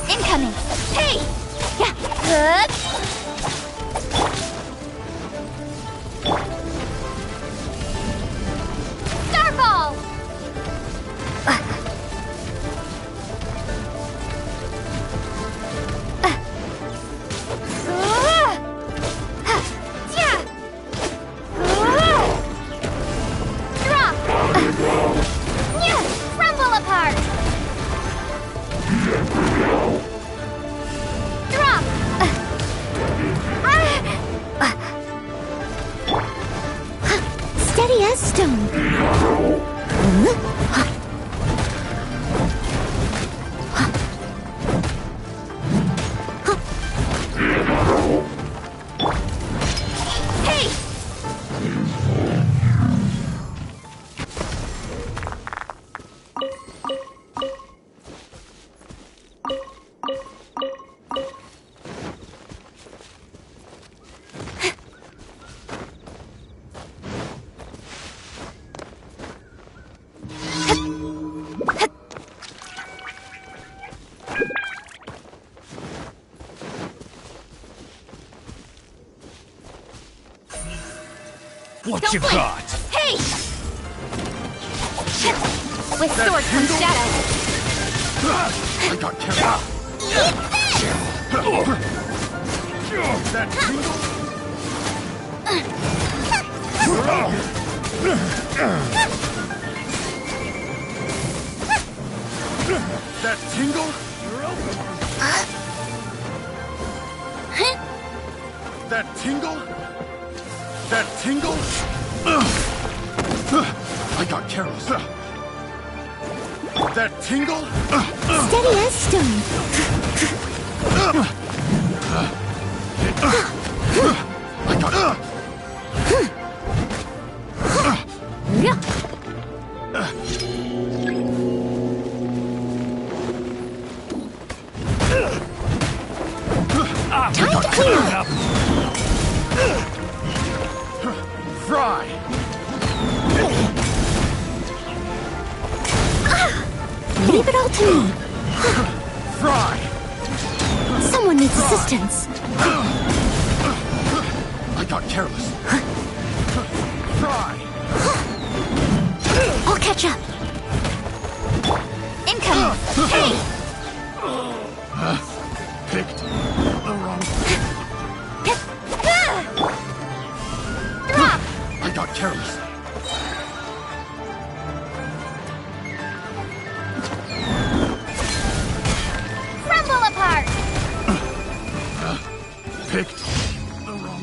Incoming! Hey! Yeah! Good! Starball! Drop! Crumble apart! Drop! Steady as stone. Hey! What Don't you blink. got? Hey! With sword comes shadow. I got carried. That tingle? That tingle? That tingle? That tingle? I got careless. That tingle? Steady as stone. I got Time to clean up. Fry! Leave it all to me. Fry! Someone needs assistance. I got careless. Fry! I'll catch up. Incoming! Hey! Picked the wrong... Drop! I got careless. Crumble apart! Picked the wrong...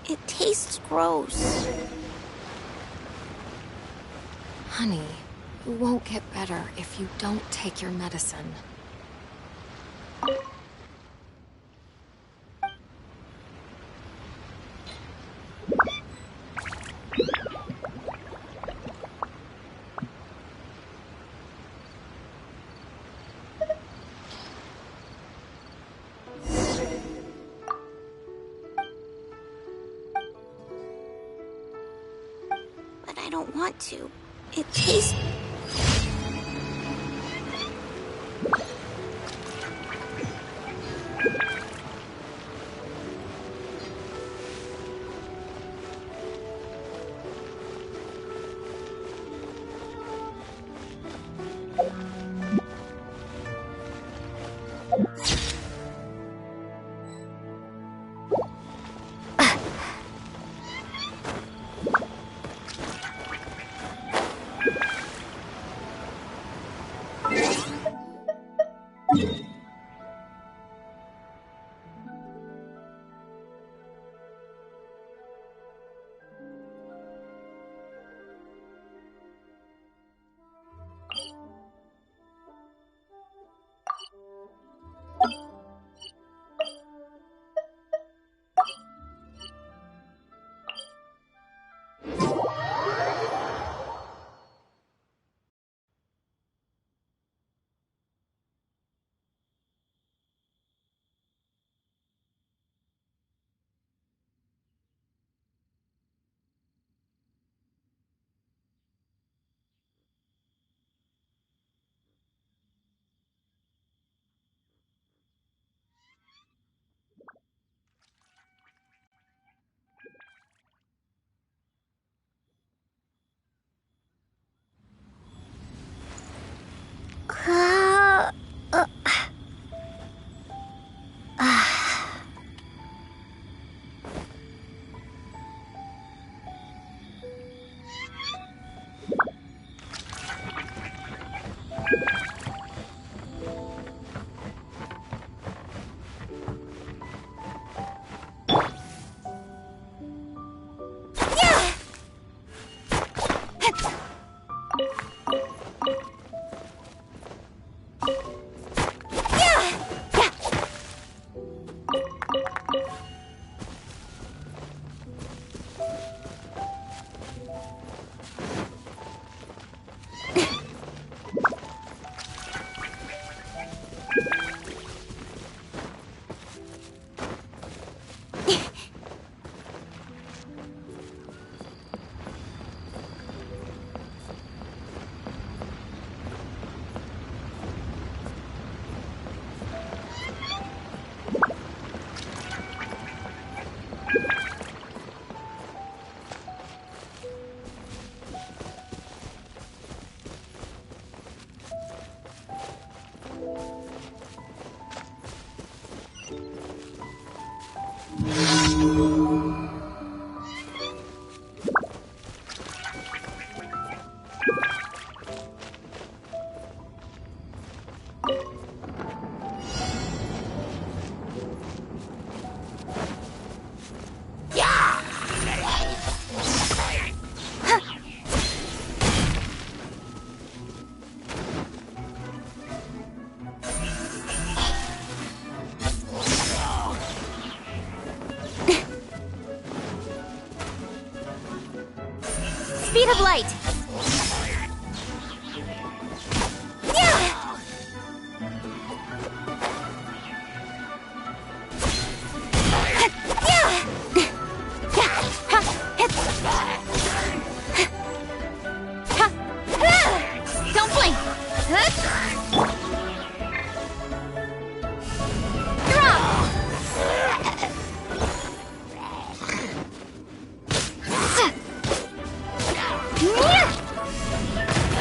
It tastes gross. Honey, you won't get better if you don't take your medicine. But I don't want to. It tastes... Speed of light! Don't blink!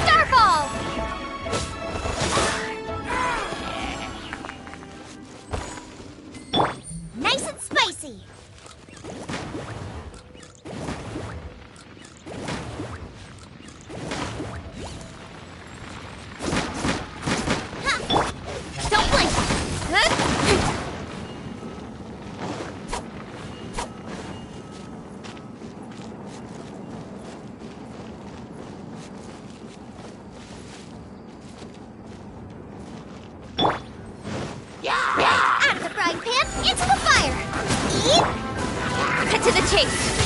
Starfall! Nice and spicy! Don't blink! Cut to the chase!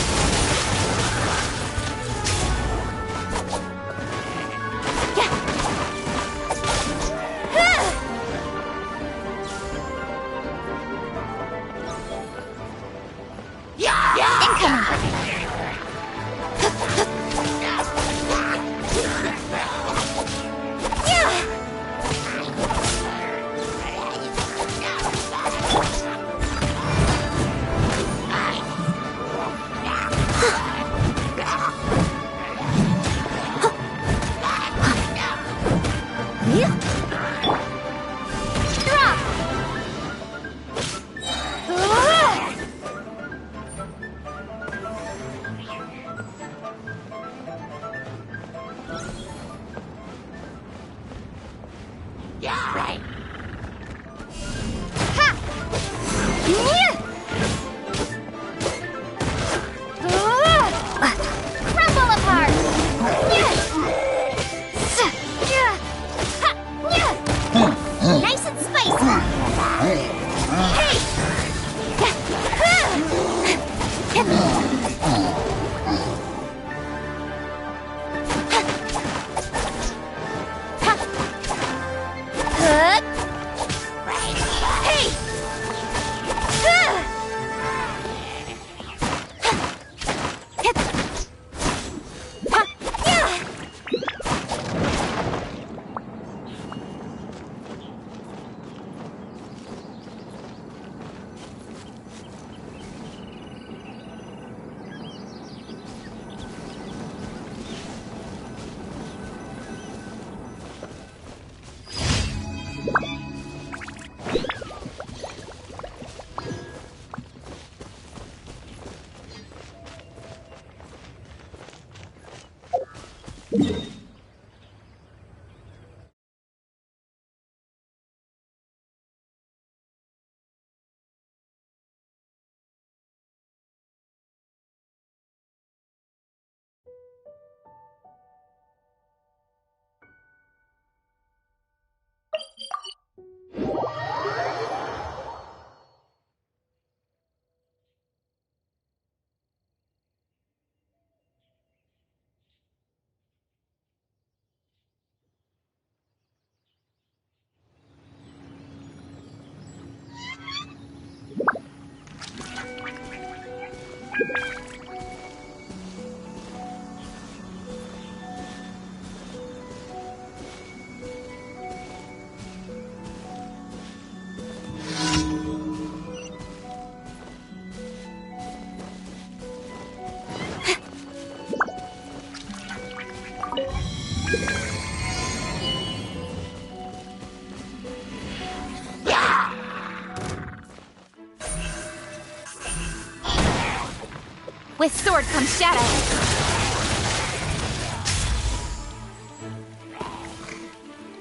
With sword comes shadow.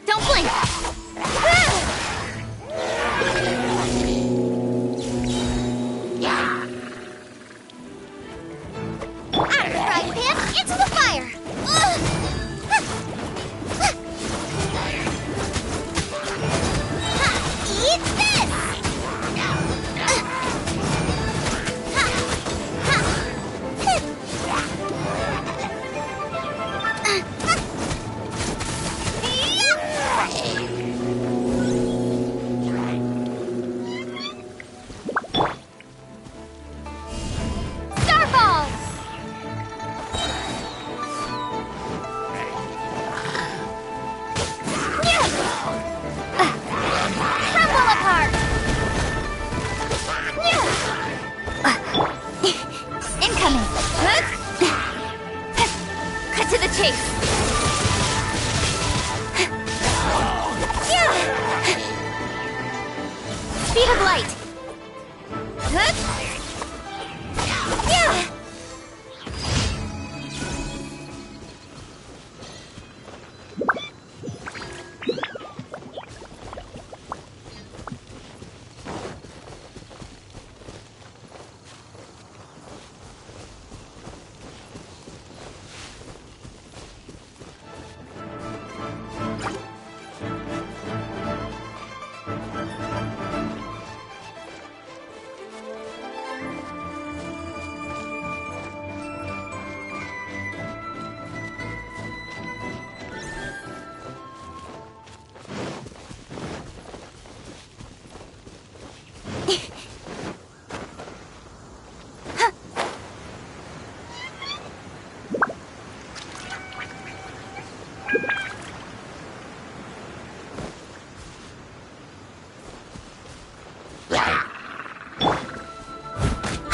Don't blink! Out of the frying pan, into the fire! Eat this!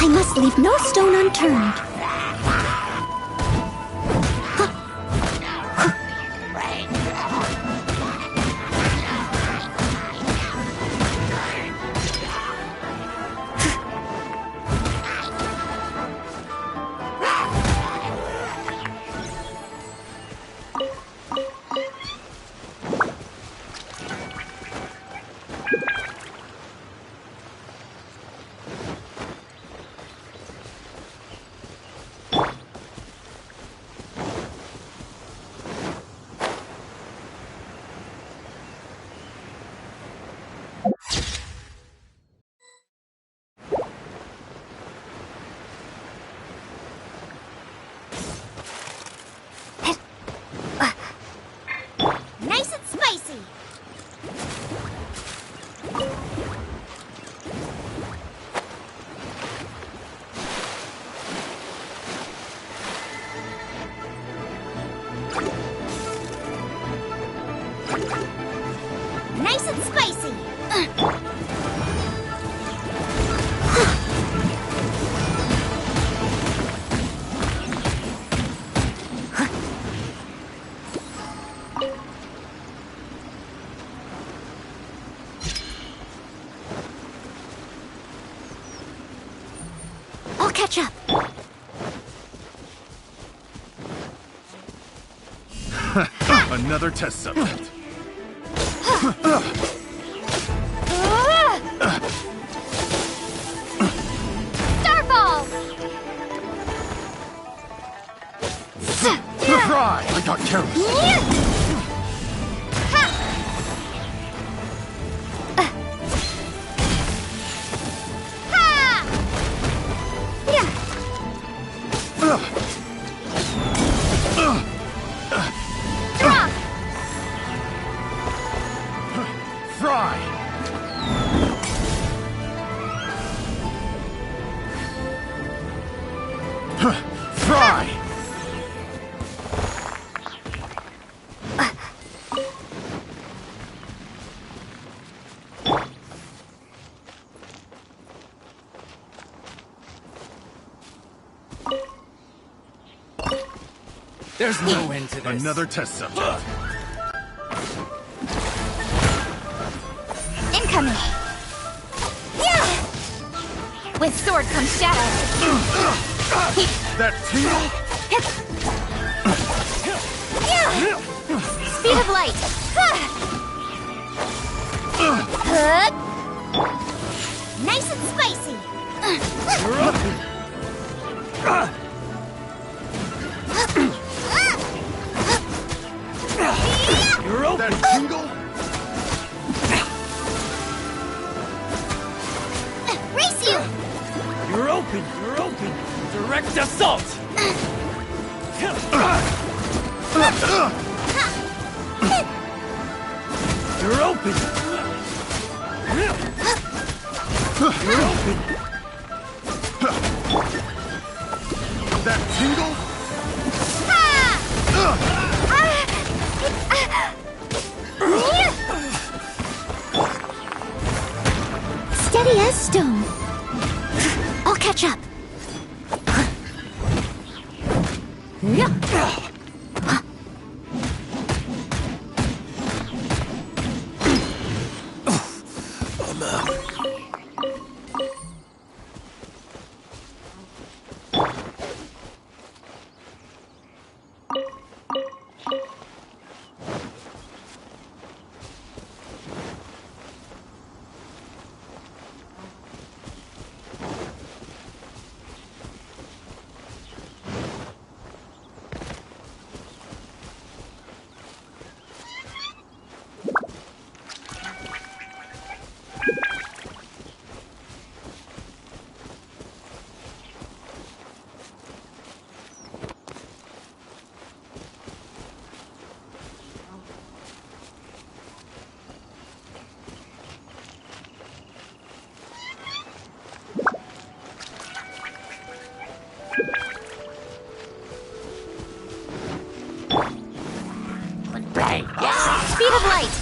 I must leave no stone unturned. Nice and spicy. Nice and spicy. I'll catch up. Another test subject. Starball! Fry! I got careless. Fry! Fry! There's no end to this. Another test subject. Incoming! With sword comes shadow. That tingle? Speed of light. Nice and spicy. You're open. You're open. That tingle? Race you. You're open. You're open. Direct assault. You're open. You're open. That tingle? Steady as stone. I'll catch up. Speed of light.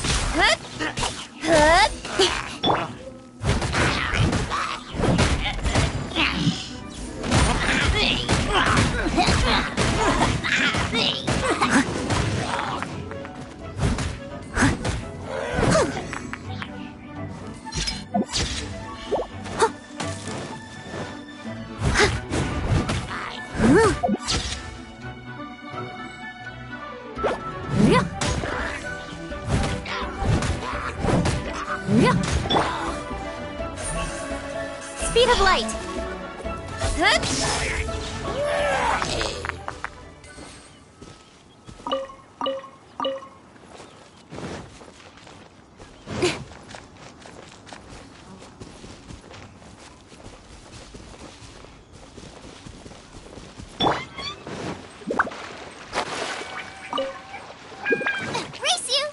Speed of light. Race you!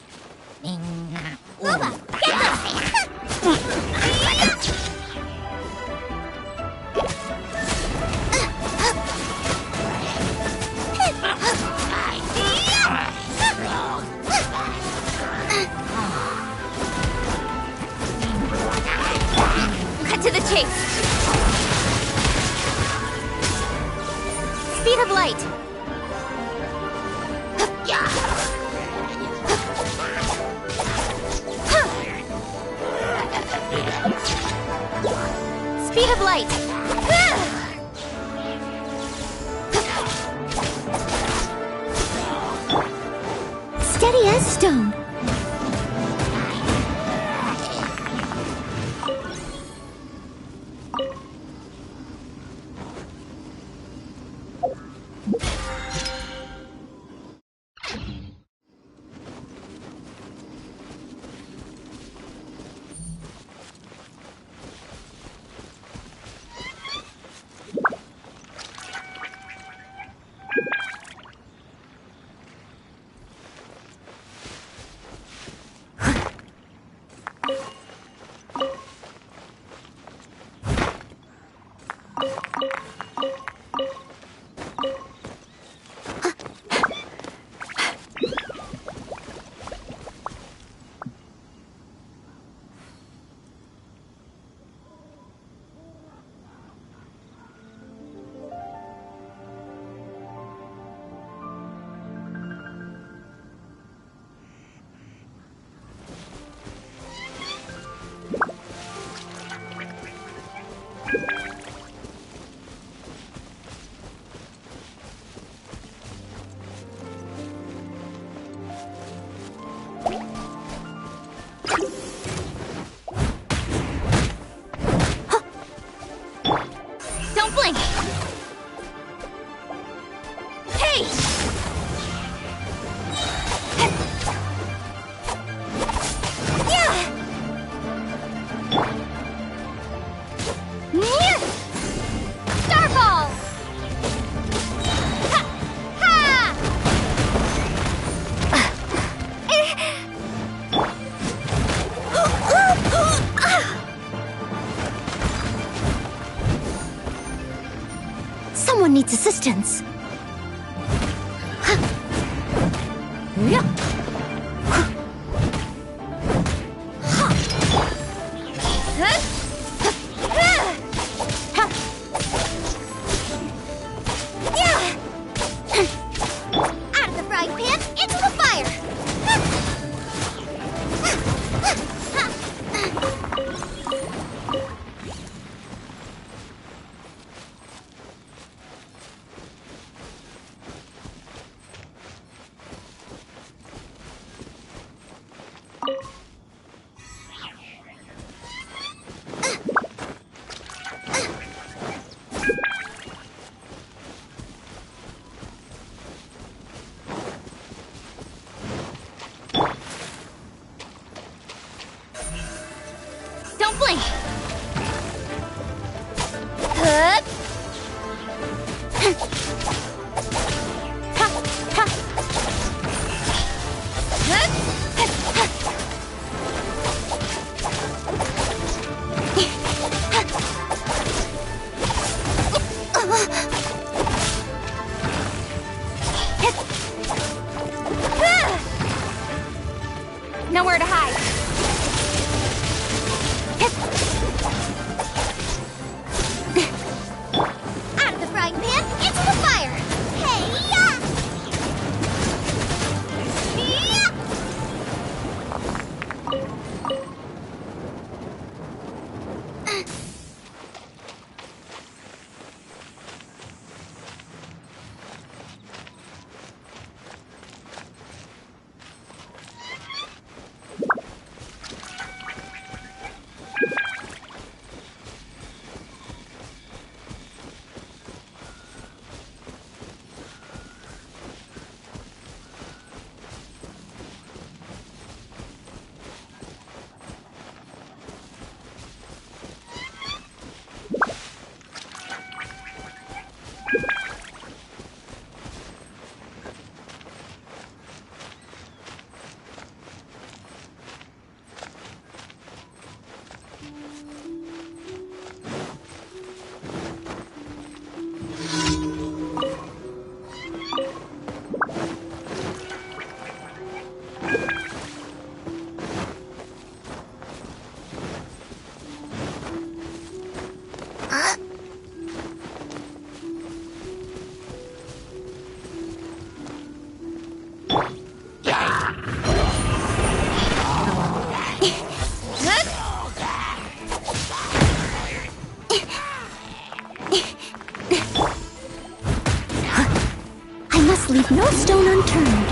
Booba, get them! Cut to the chase. Speed of light. Speed of light. Steady as stone. Don't blink! Hey! Starfall! Ha! Ha! Someone needs assistance. Out of the frying pan, into the fire! Don't blink! Hup! Ha! Ha! Nowhere to hide. Out of the frying pan, into the fire! Hey-ya! leave no stone unturned.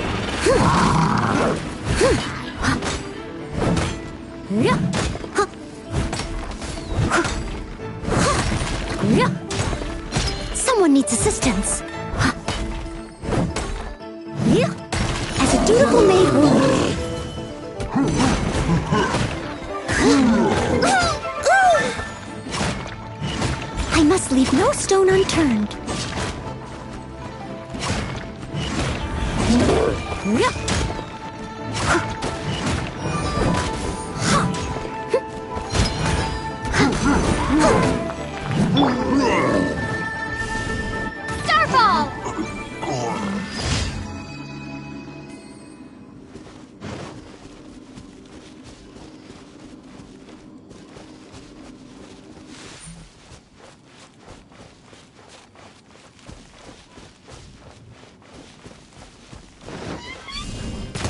Someone needs assistance. As a dutiful maid would. I must leave no stone unturned. Starfall!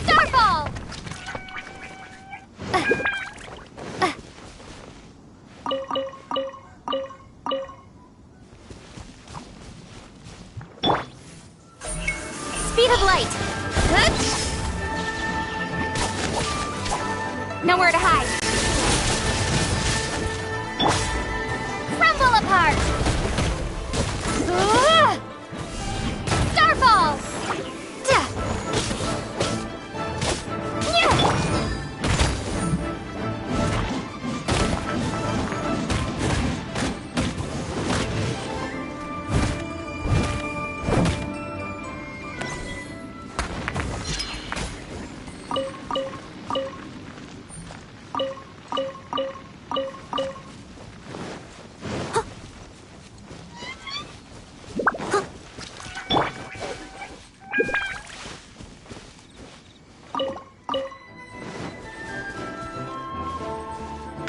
Starfall! Speed of light. Nowhere to hide. Crumble apart. Starfall.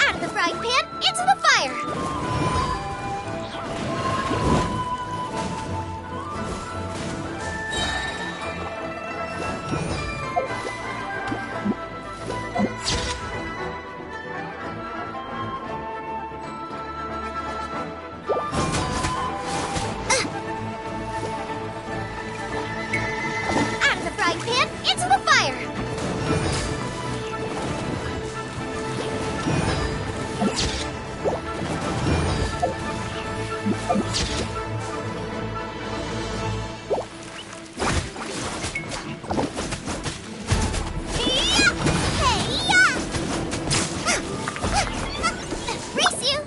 Out of the frying pan, into the fire! Out of the frying pan, into the fire! Race you!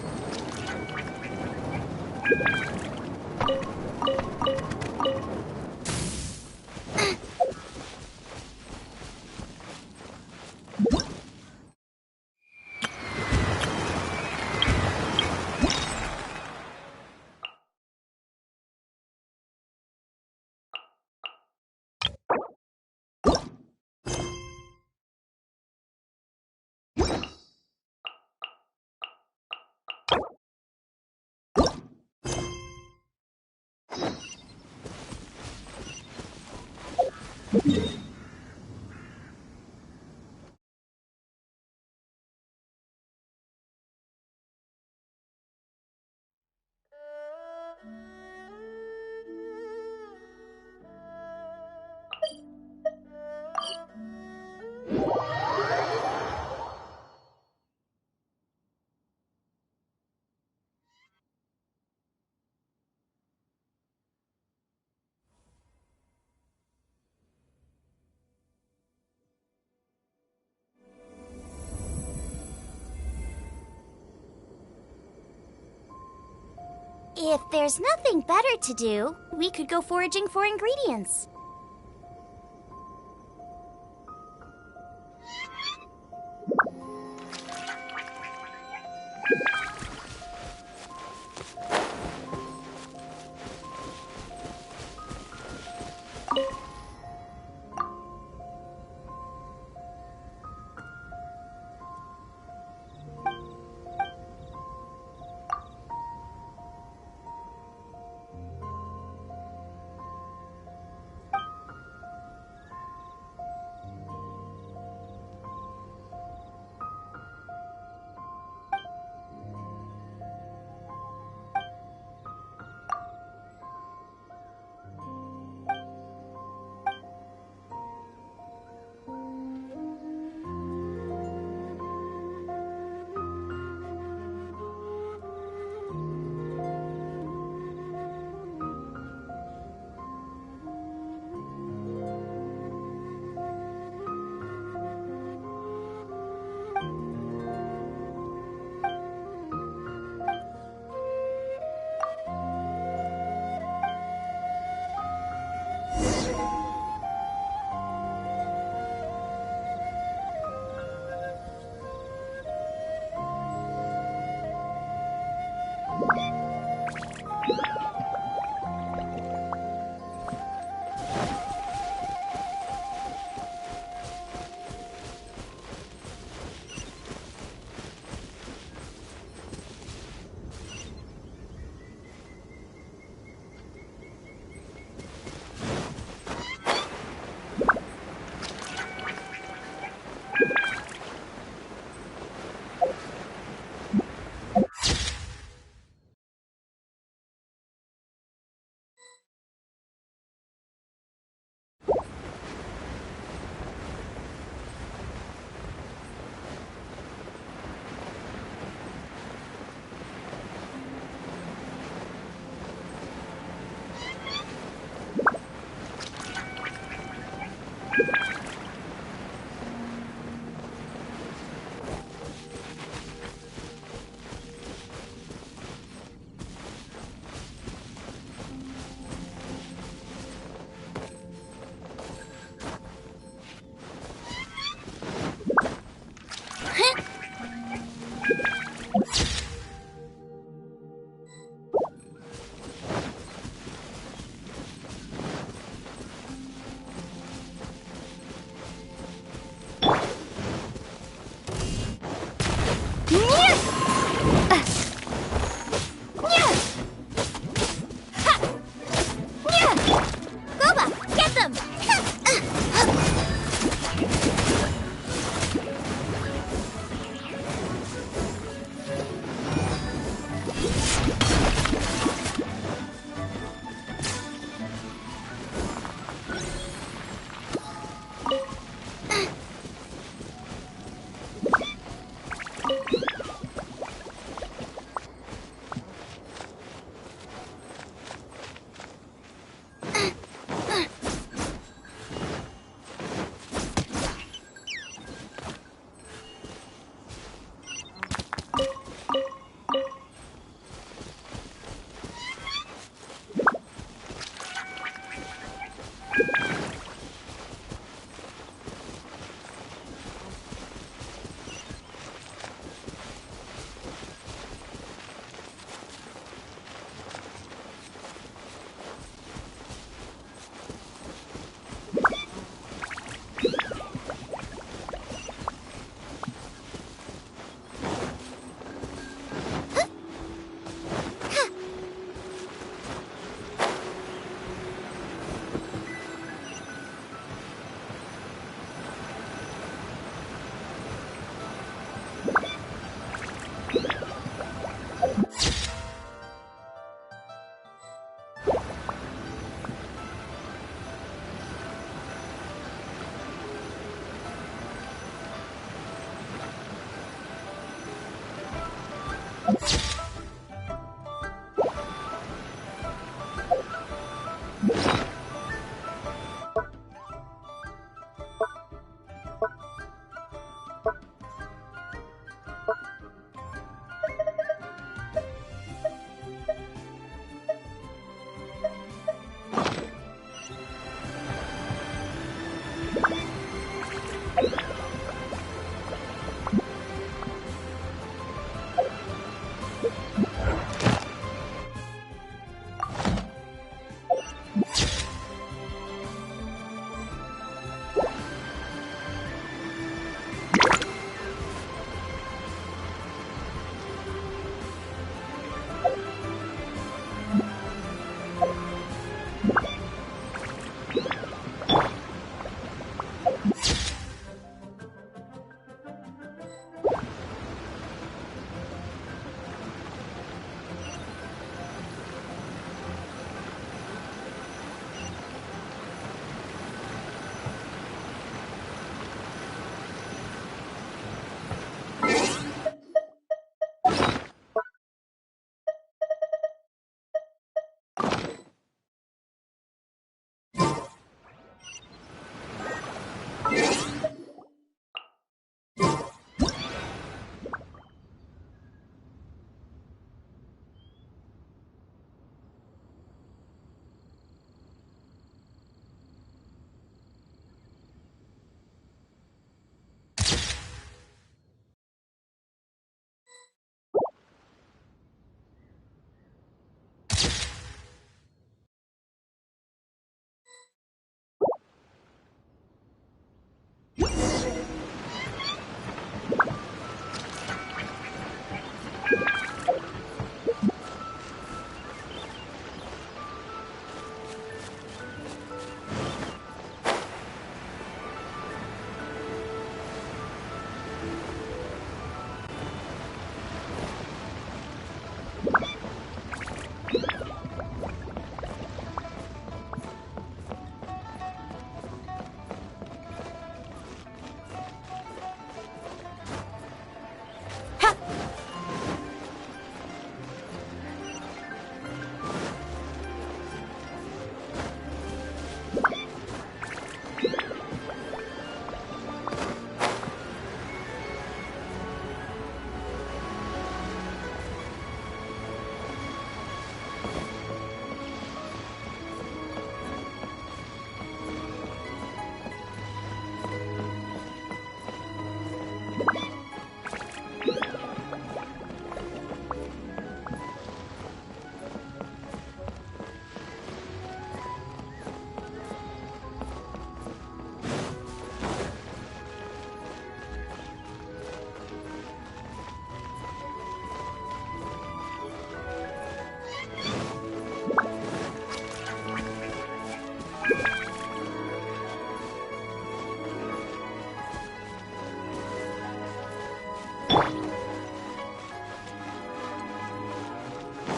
If there's nothing better to do, we could go foraging for ingredients.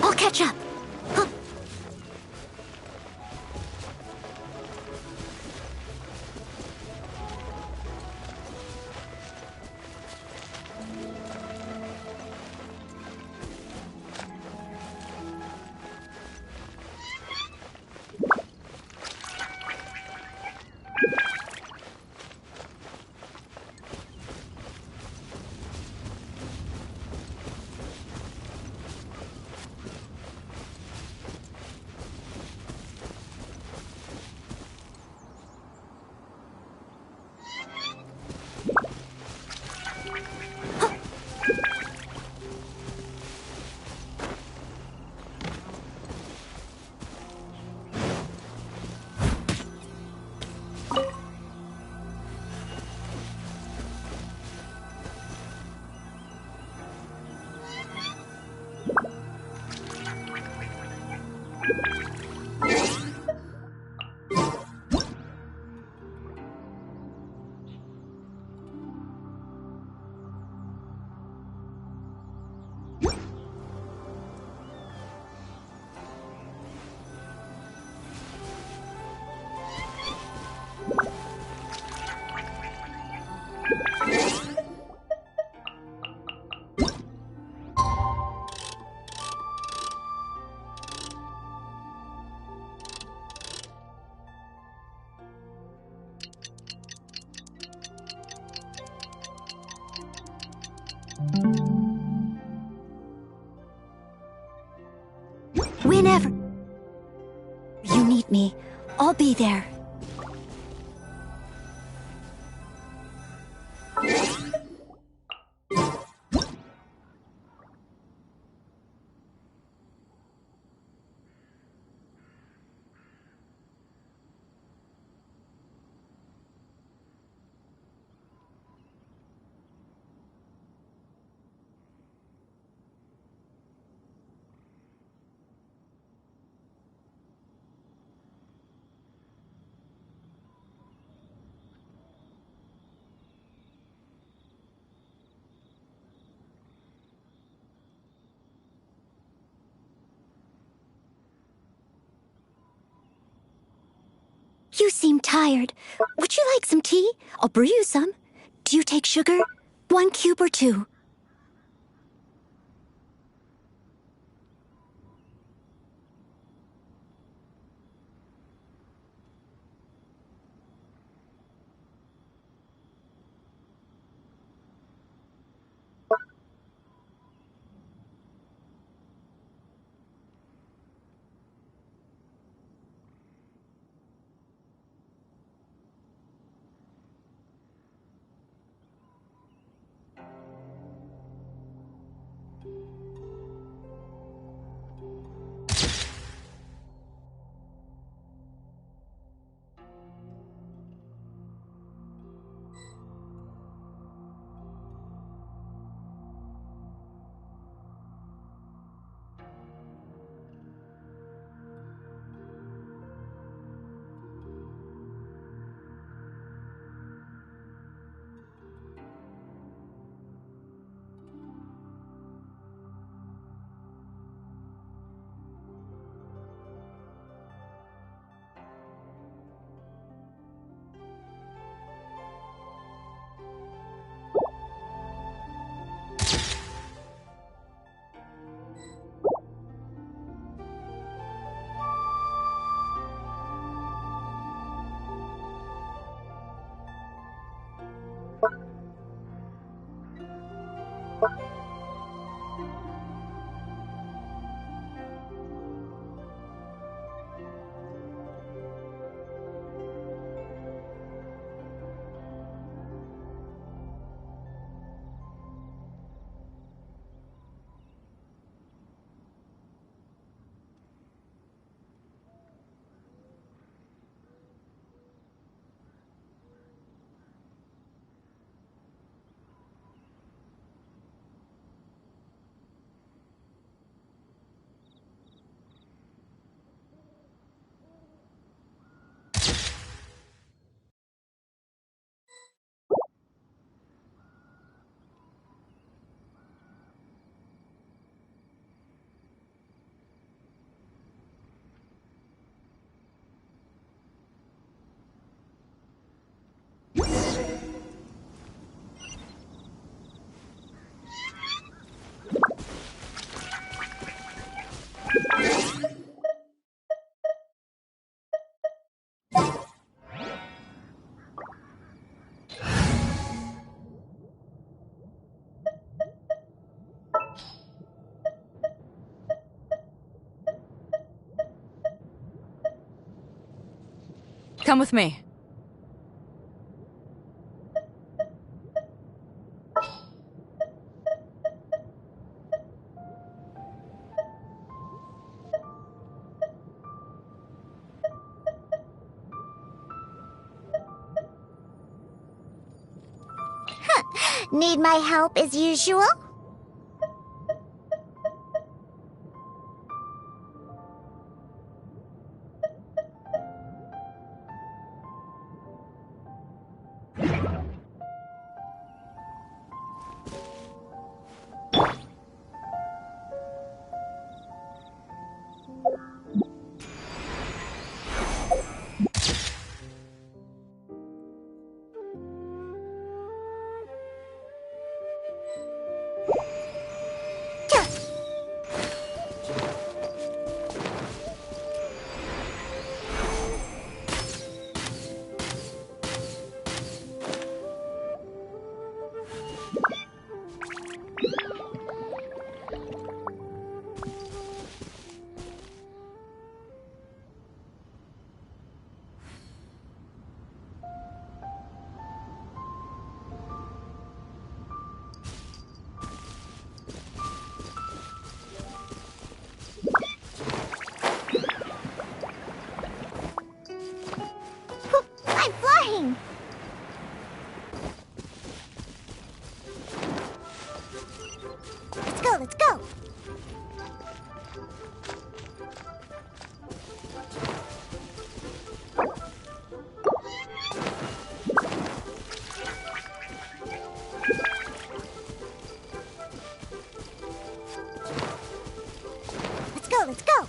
I'll catch up. Huh. Whenever you need me, I'll be there. You seem tired. Would you like some tea? I'll brew you some. Do you take sugar? 1 cube or 2? Come with me. Need my help as usual? I'm flying! Let's go, let's go! Let's go, let's go!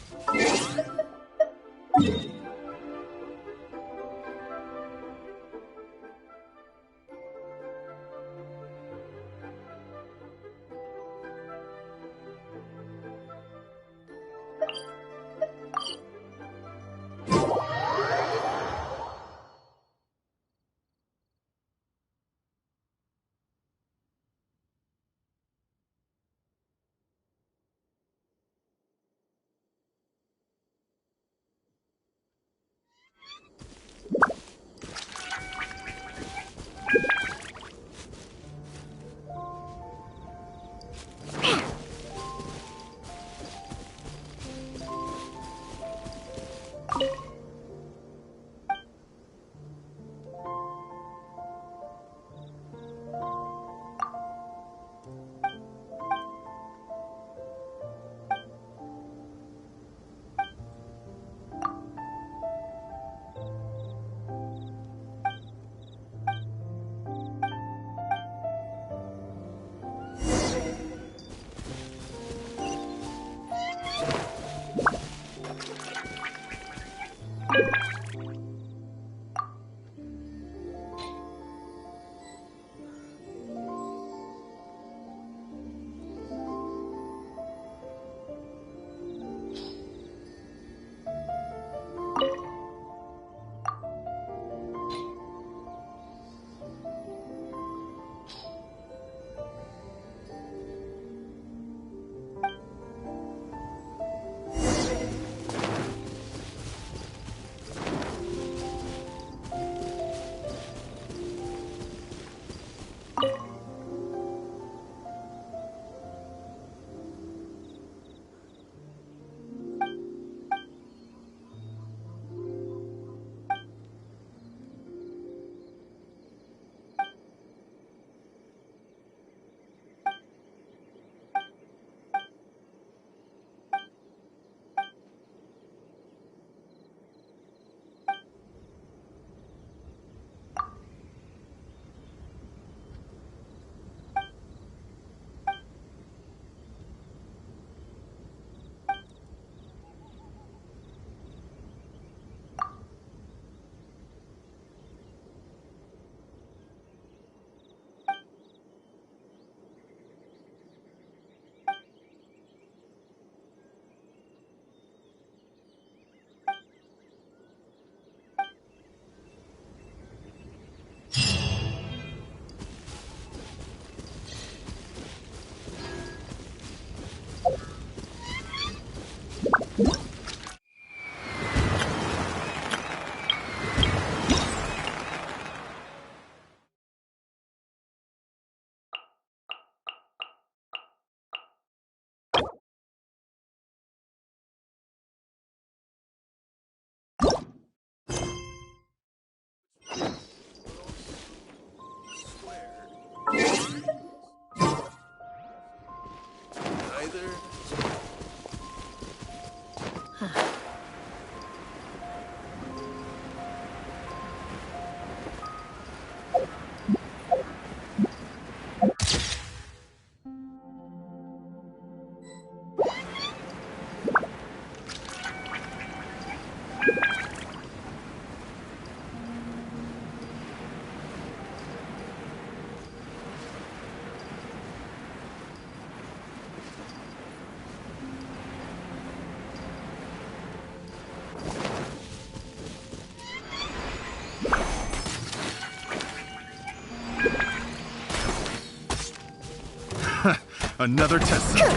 Another test cell.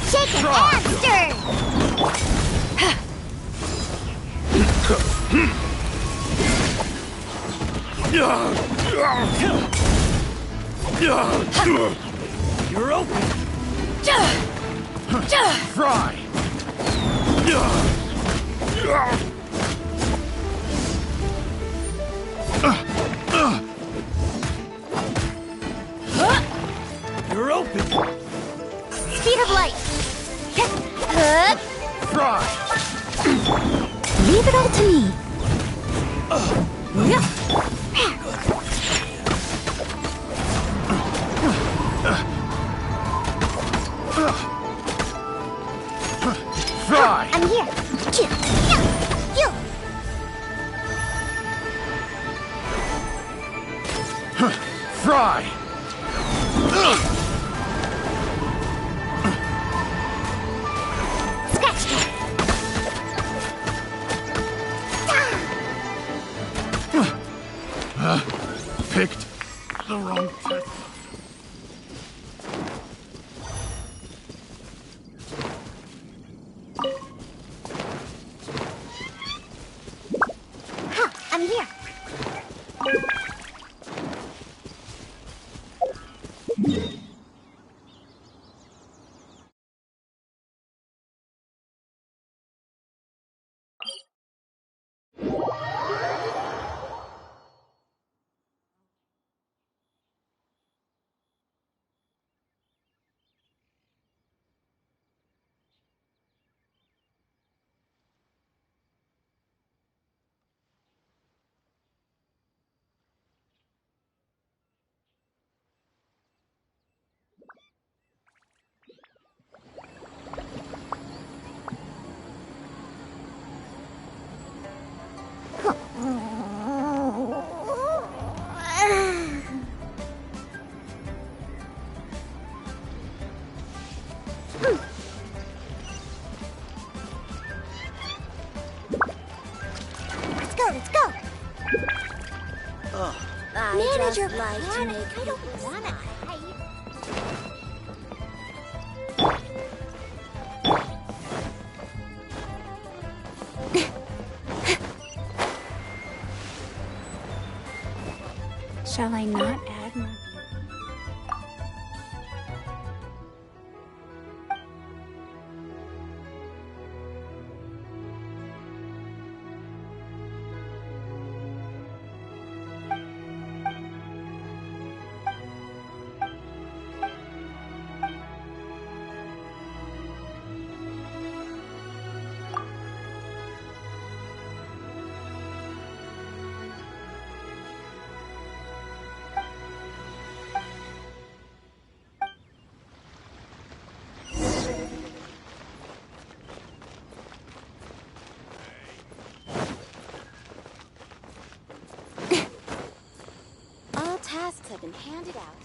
Shake it and stir! You're open! Fry! You're open! Speed of light! Fry! Leave it all to me. Fry! I'm here! You! Fry! Scratch that! Picked the wrong test. I'm here! Let's go! Manager, like to make I don't wanna fight. Shall I not add my... All tasks have been handed out.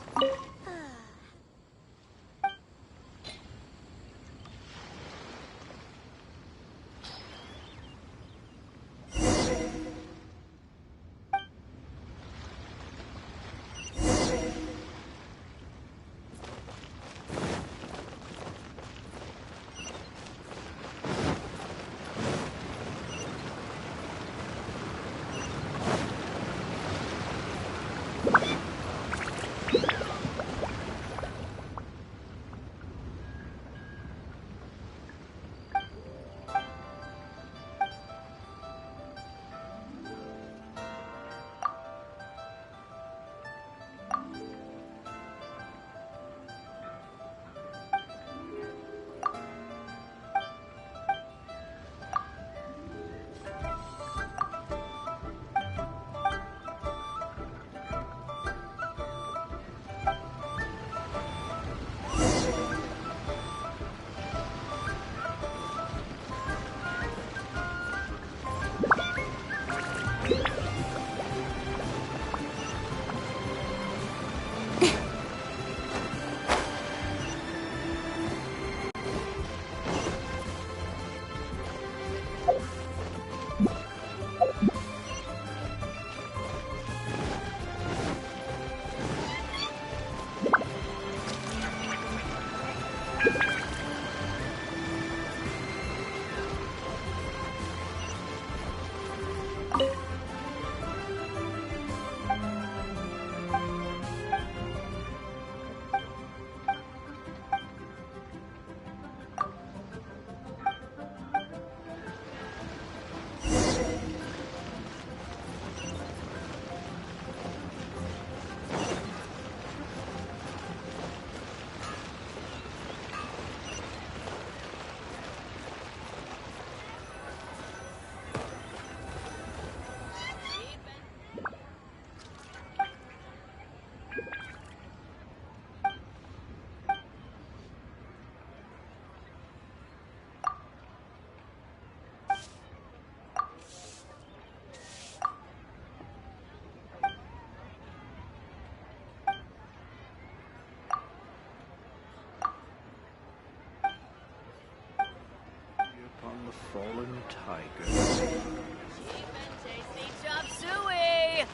Upon the fallen tigers. Cheap and tasty chop suey!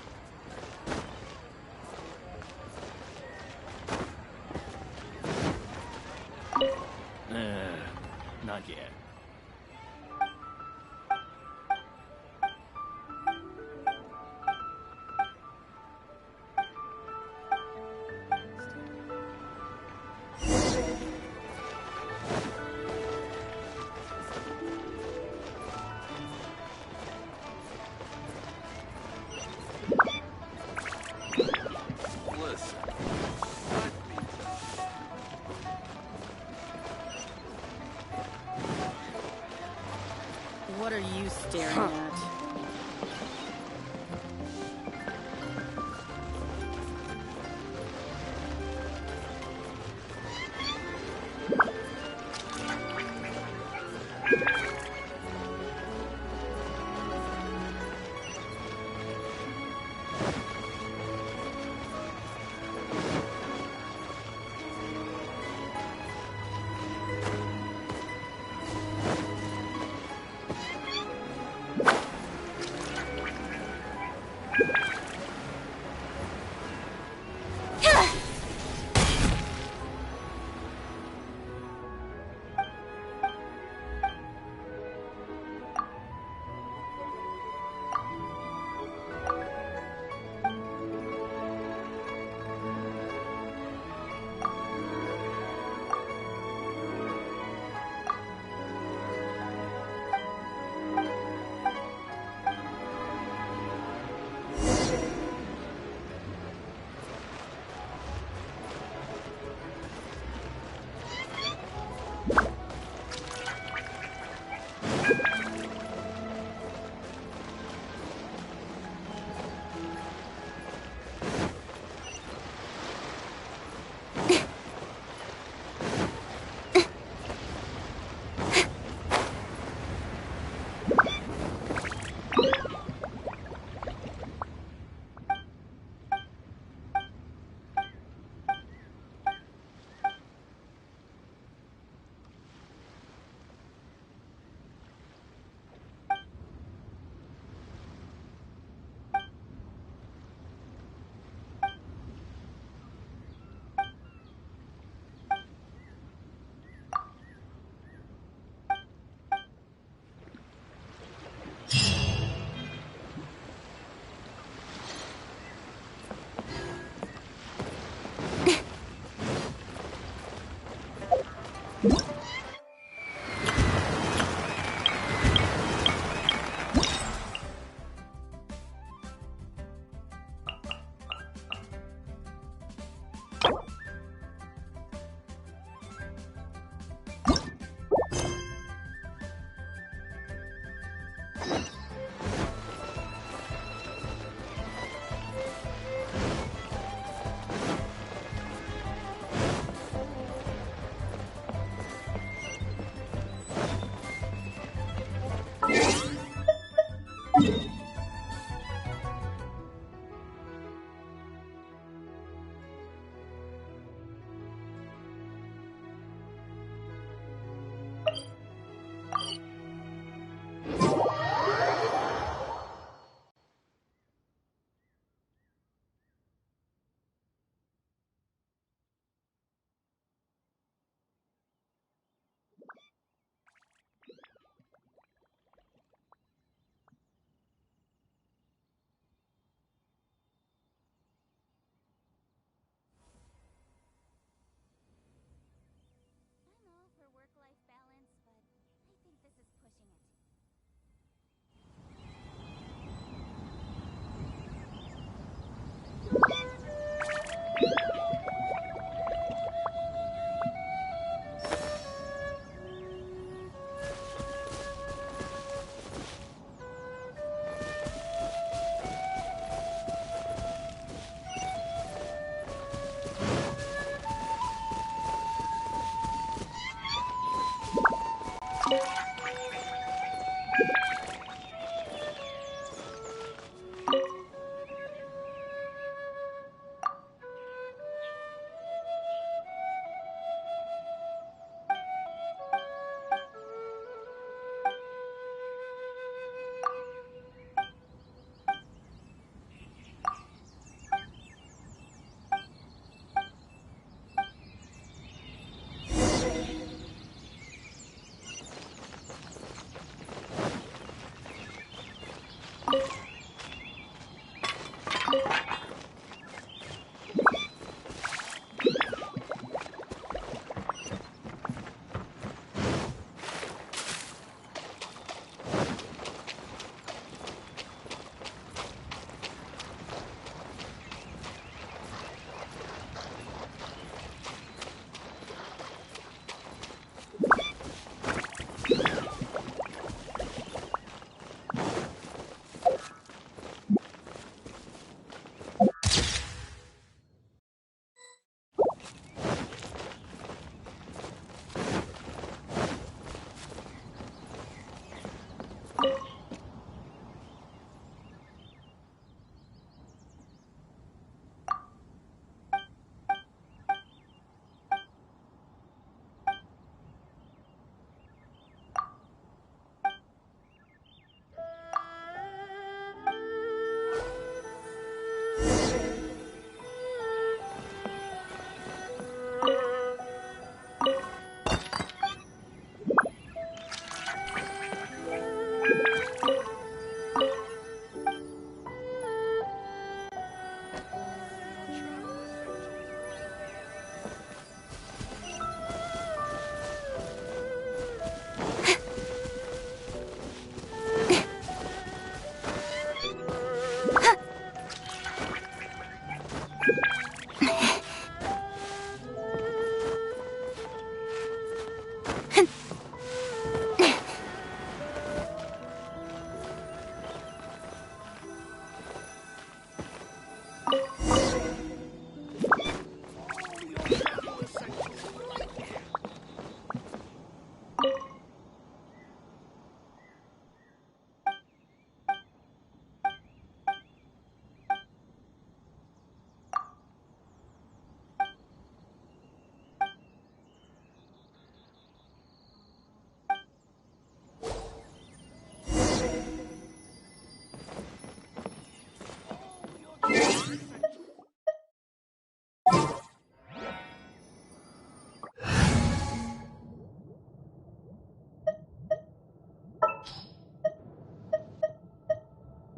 Not yet. What are you staring at?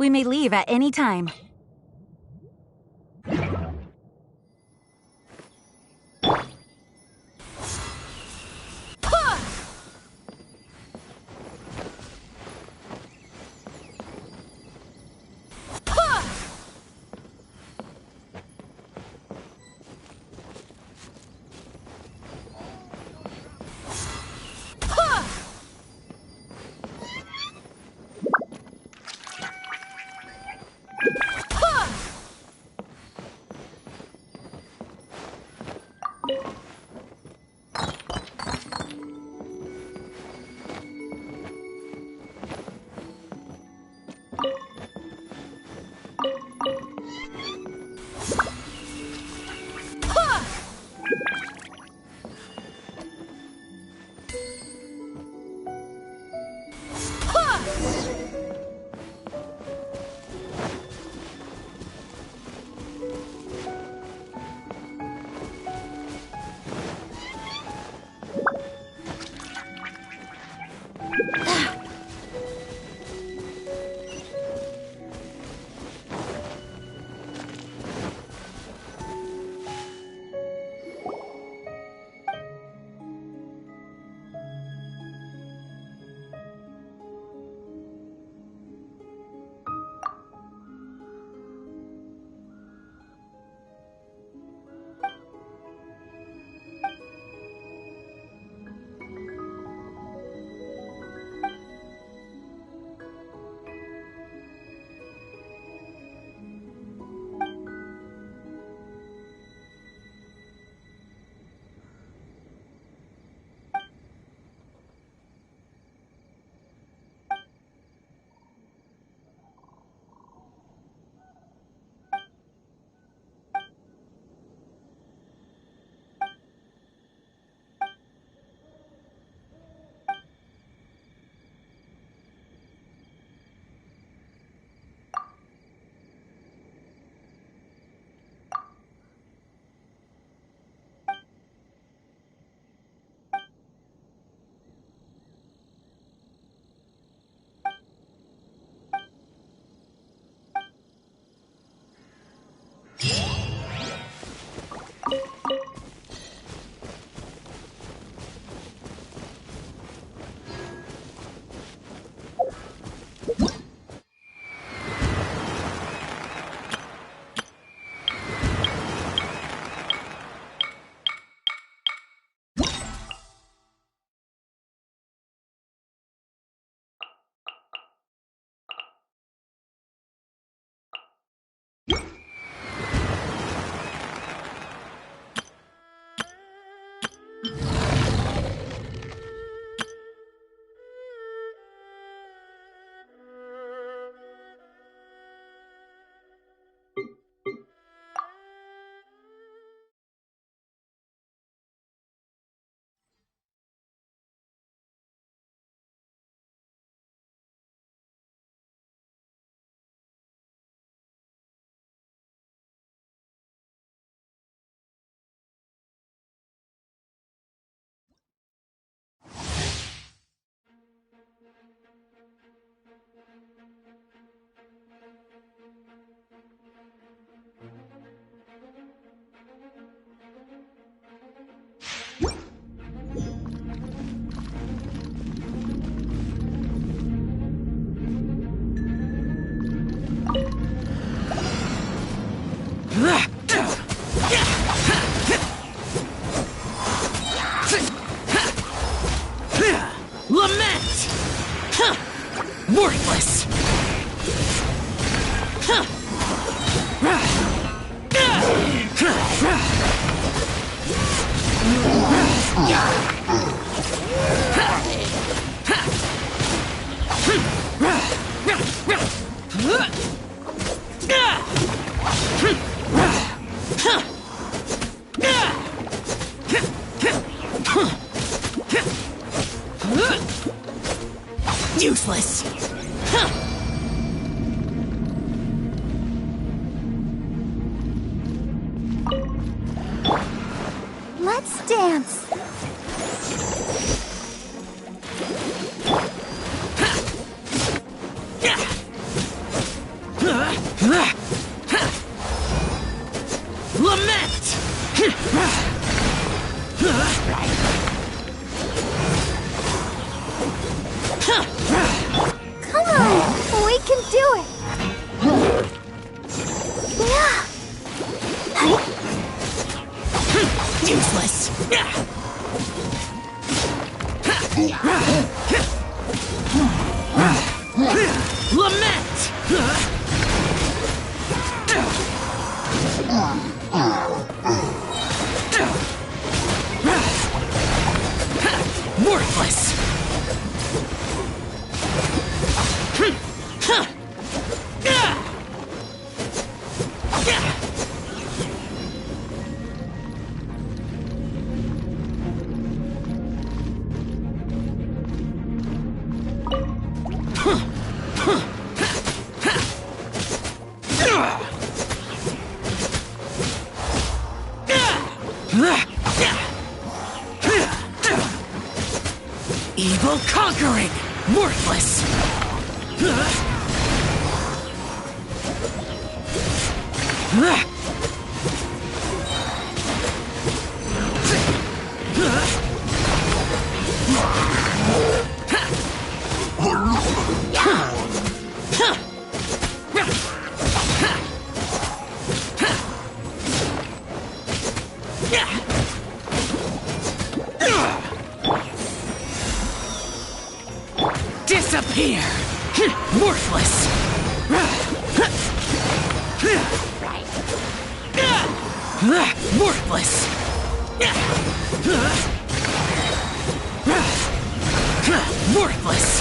We may leave at any time. Lament! Huh. Worthless! Huh. Useless! Let's dance. Lament! Come on, we can do it. Useless! Lament! Worthless! Evil conquering! Worthless! Disappear! Worthless! Worthless! Worthless!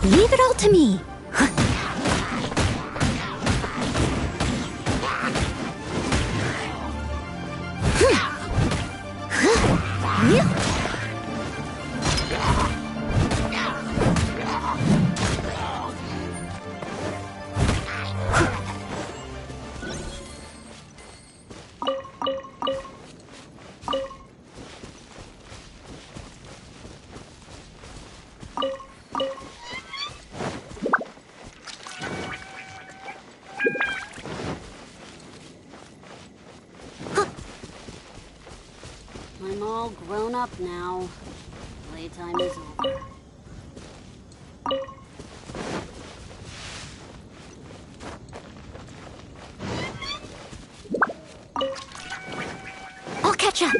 Leave it all to me. I'm all grown up now. Playtime is over. I'll catch up.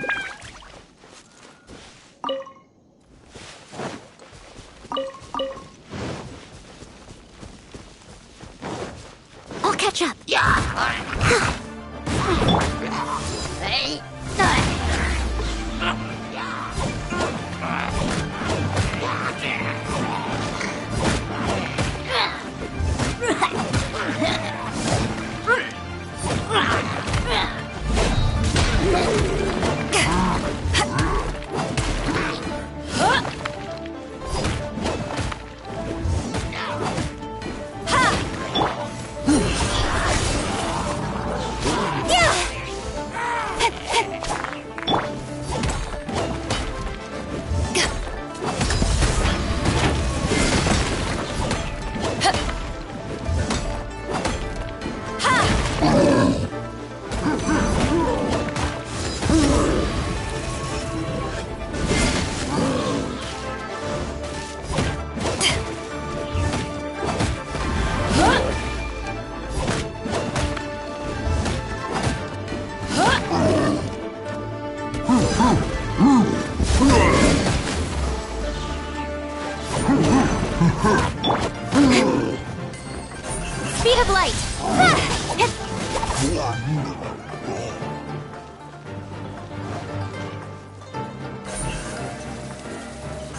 I'll catch up.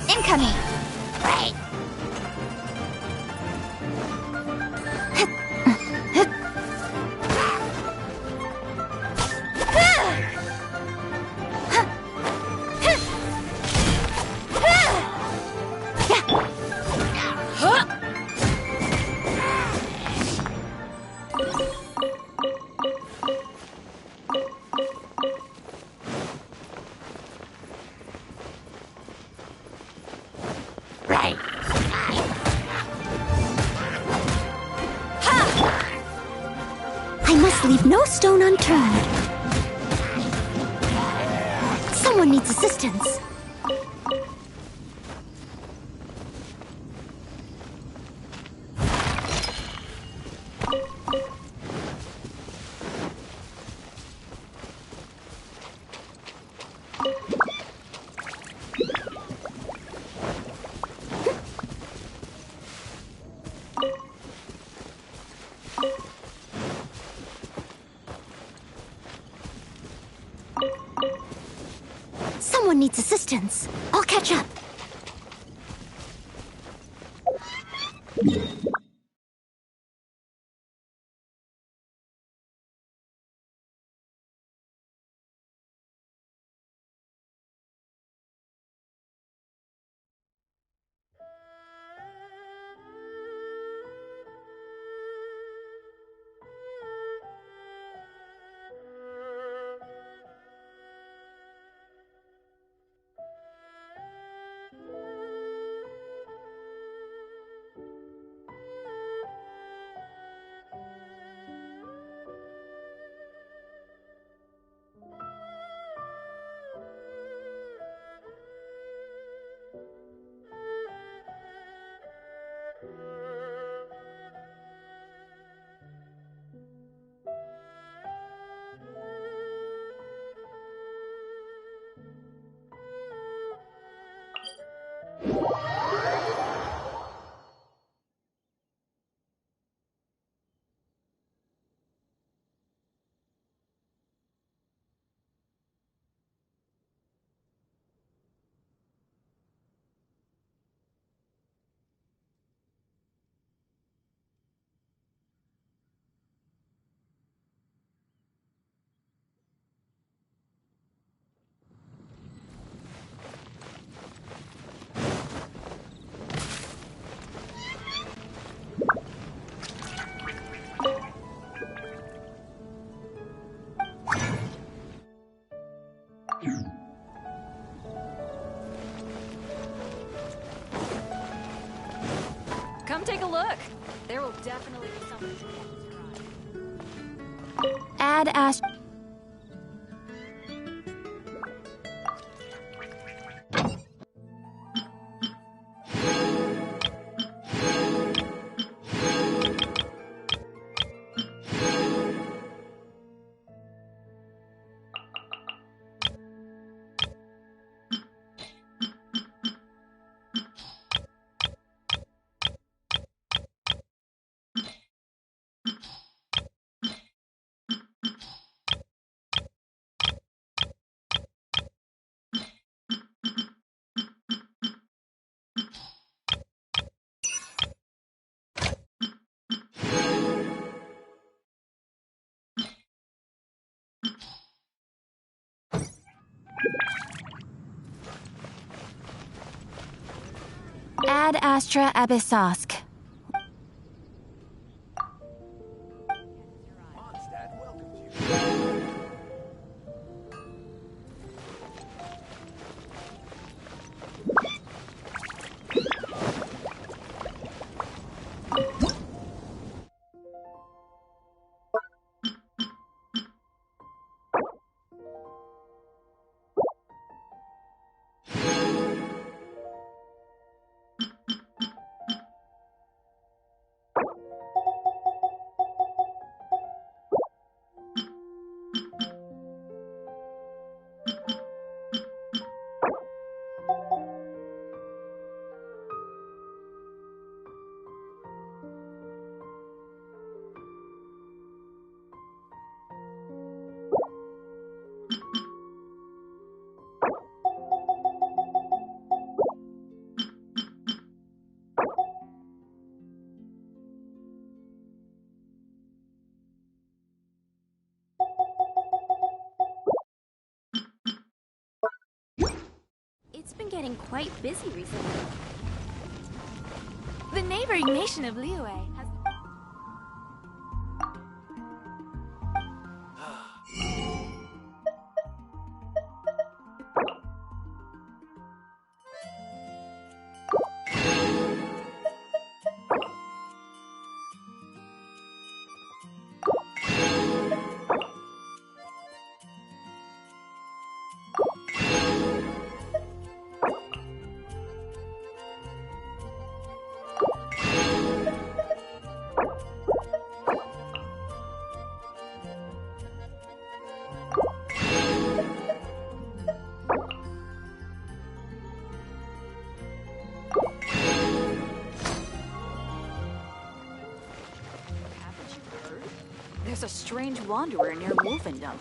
Incoming! Right. Right. I must leave no stone unturned. Someone needs assistance. Someone needs assistance. I'll catch up. Come take a look. There will definitely be something. Add Ash. Ad Astra Abyssosk. getting quite busy recently. The neighboring nation of Liyue has... There's a strange wanderer near Wolfendom.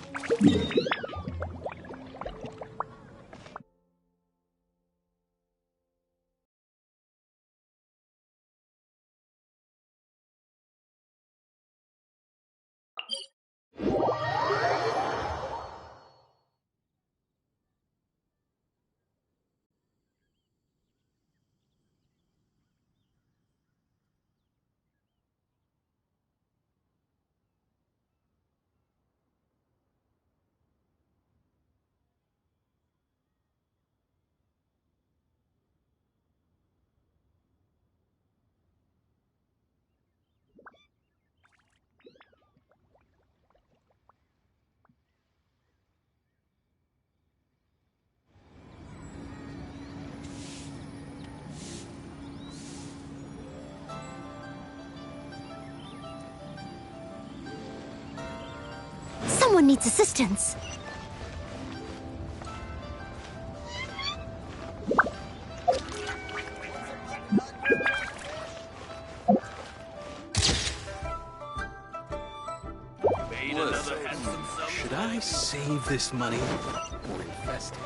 Someone needs assistance. Should I save this money or invest it?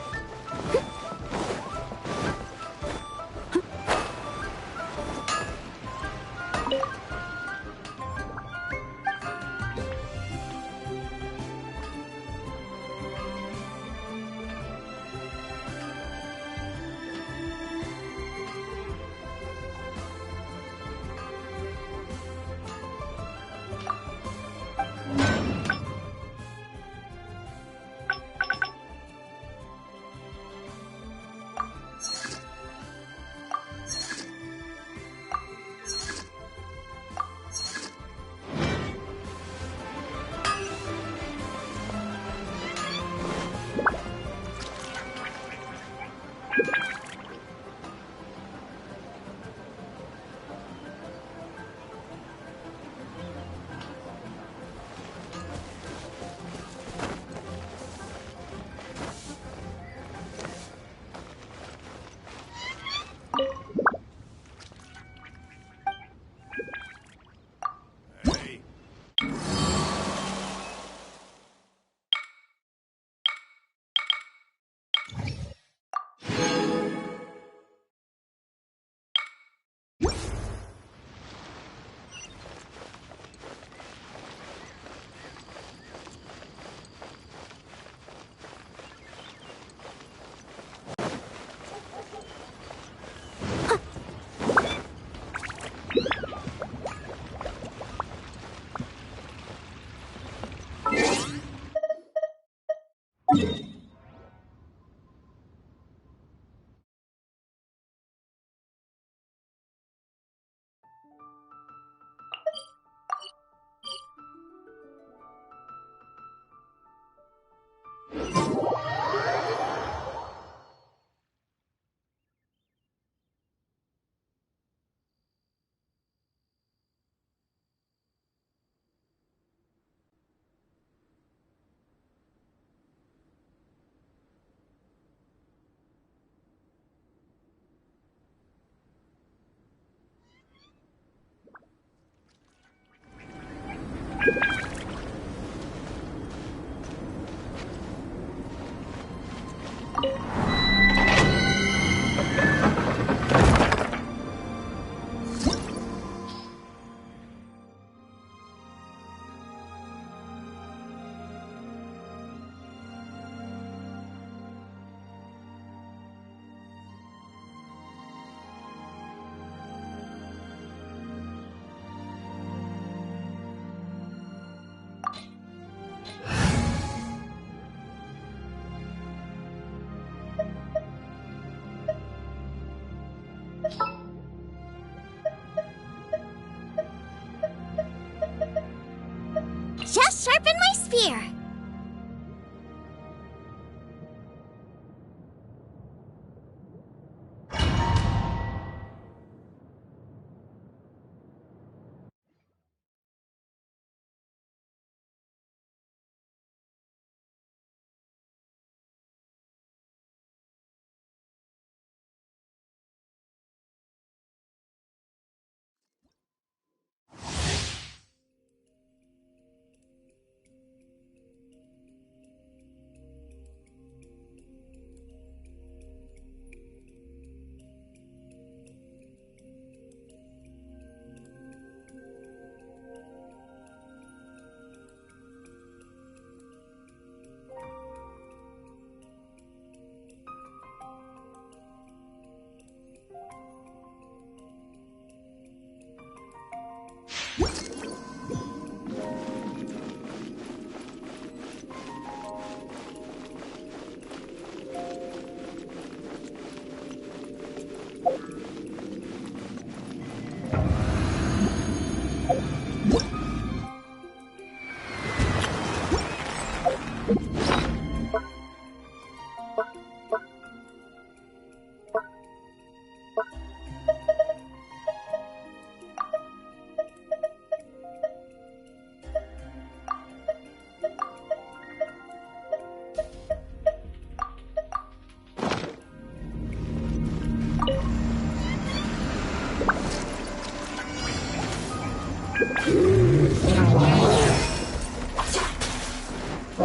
Hey!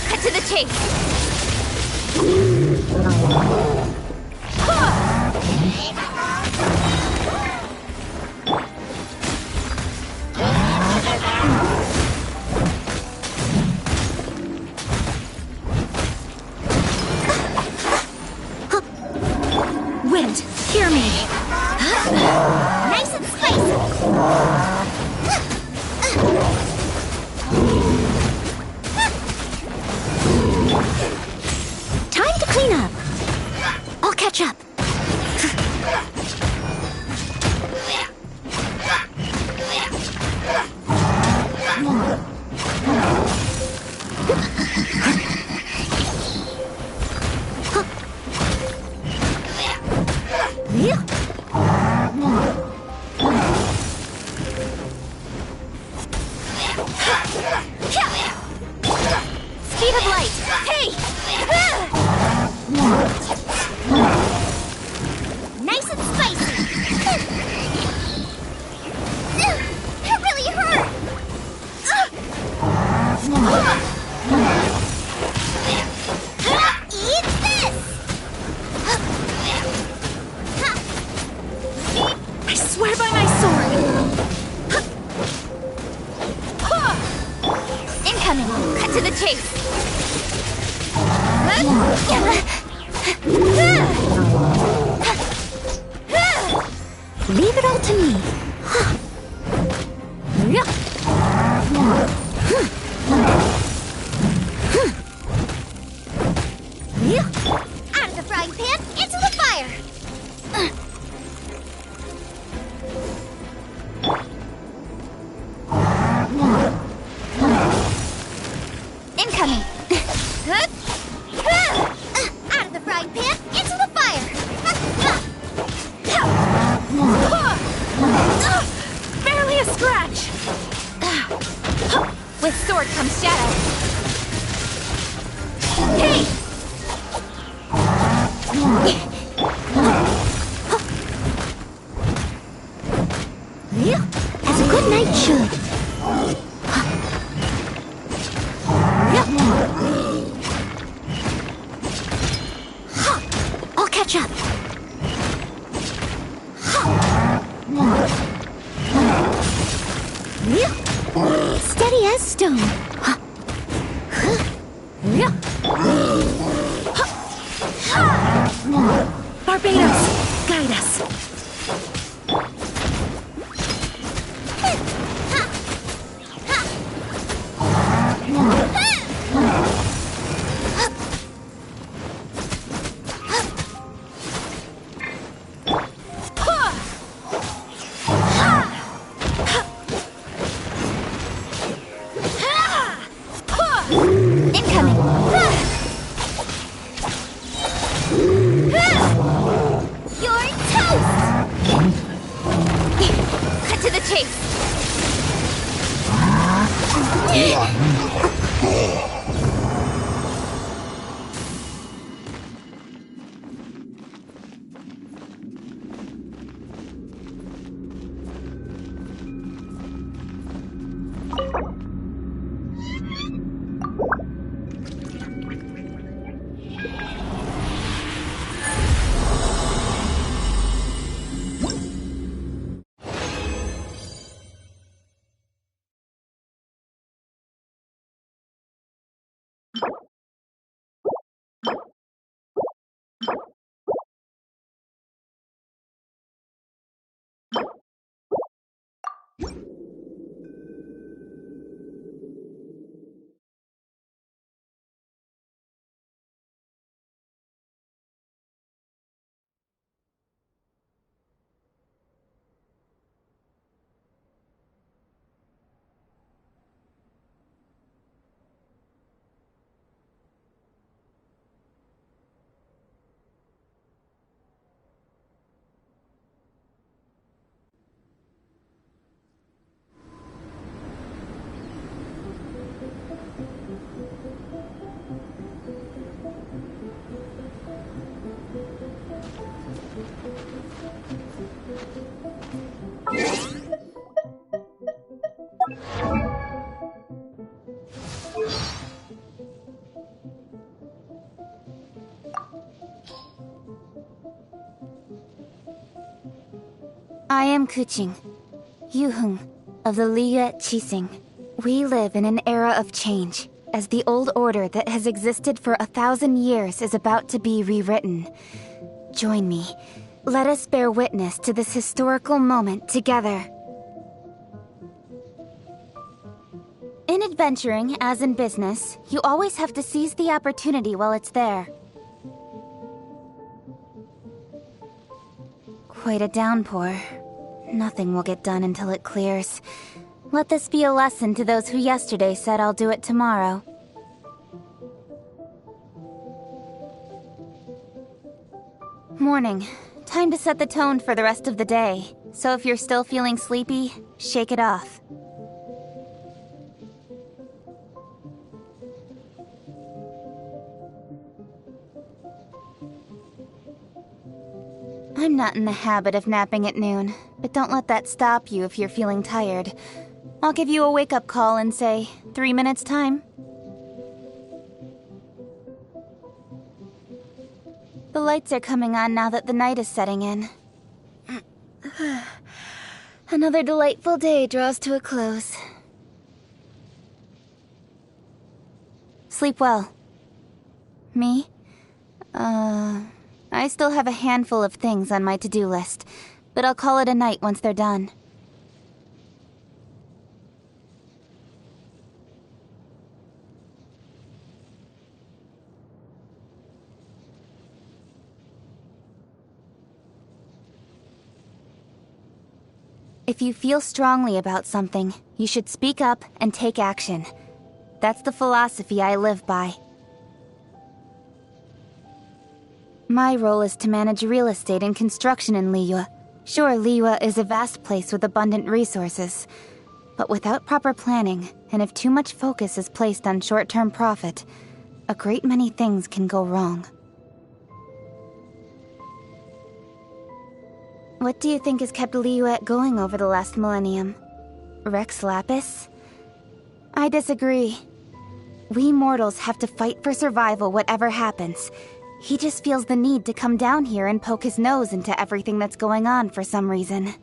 Cut to the chase! Wind, hear me! Nice and spicy! Time to clean up. I'll catch up. Speed of light! Hey! Nice and spicy! That really hurt! Eat this! I swear by my sword! Incoming! Cut to the chase! Leave it all to me. Out of the frying pan, into the fire! Incoming! Out of the frying pan, into the fire! Barely a scratch! With sword comes shadow. Hey! As a good knight should. I'll catch up. Steady as stone. Barbados, guide us. Incoming! You're toast! Cut to the chase! I am Kuching, Yuhung of the Liyue Qixing. We live in an era of change, as the old order that has existed for 1,000 years is about to be rewritten. Join me. Let us bear witness to this historical moment together. In adventuring, as in business, you always have to seize the opportunity while it's there. Quite a downpour. Nothing will get done until it clears. Let this be a lesson to those who yesterday said I'll do it tomorrow. Morning. Time to set the tone for the rest of the day. So if you're still feeling sleepy, shake it off. I'm not in the habit of napping at noon, but don't let that stop you if you're feeling tired. I'll give you a wake-up call in, say, 3 minutes' time. The lights are coming on now that the night is setting in. Another delightful day draws to a close. Sleep well. Me? I still have a handful of things on my to-do list, but I'll call it a night once they're done. If you feel strongly about something, you should speak up and take action. That's the philosophy I live by. My role is to manage real estate and construction in Liyue. Sure, Liyue is a vast place with abundant resources. But without proper planning, and if too much focus is placed on short-term profit, a great many things can go wrong. What do you think has kept Liyue going over the last millennium? Rex Lapis? I disagree. We mortals have to fight for survival whatever happens. He just feels the need to come down here and poke his nose into everything that's going on for some reason.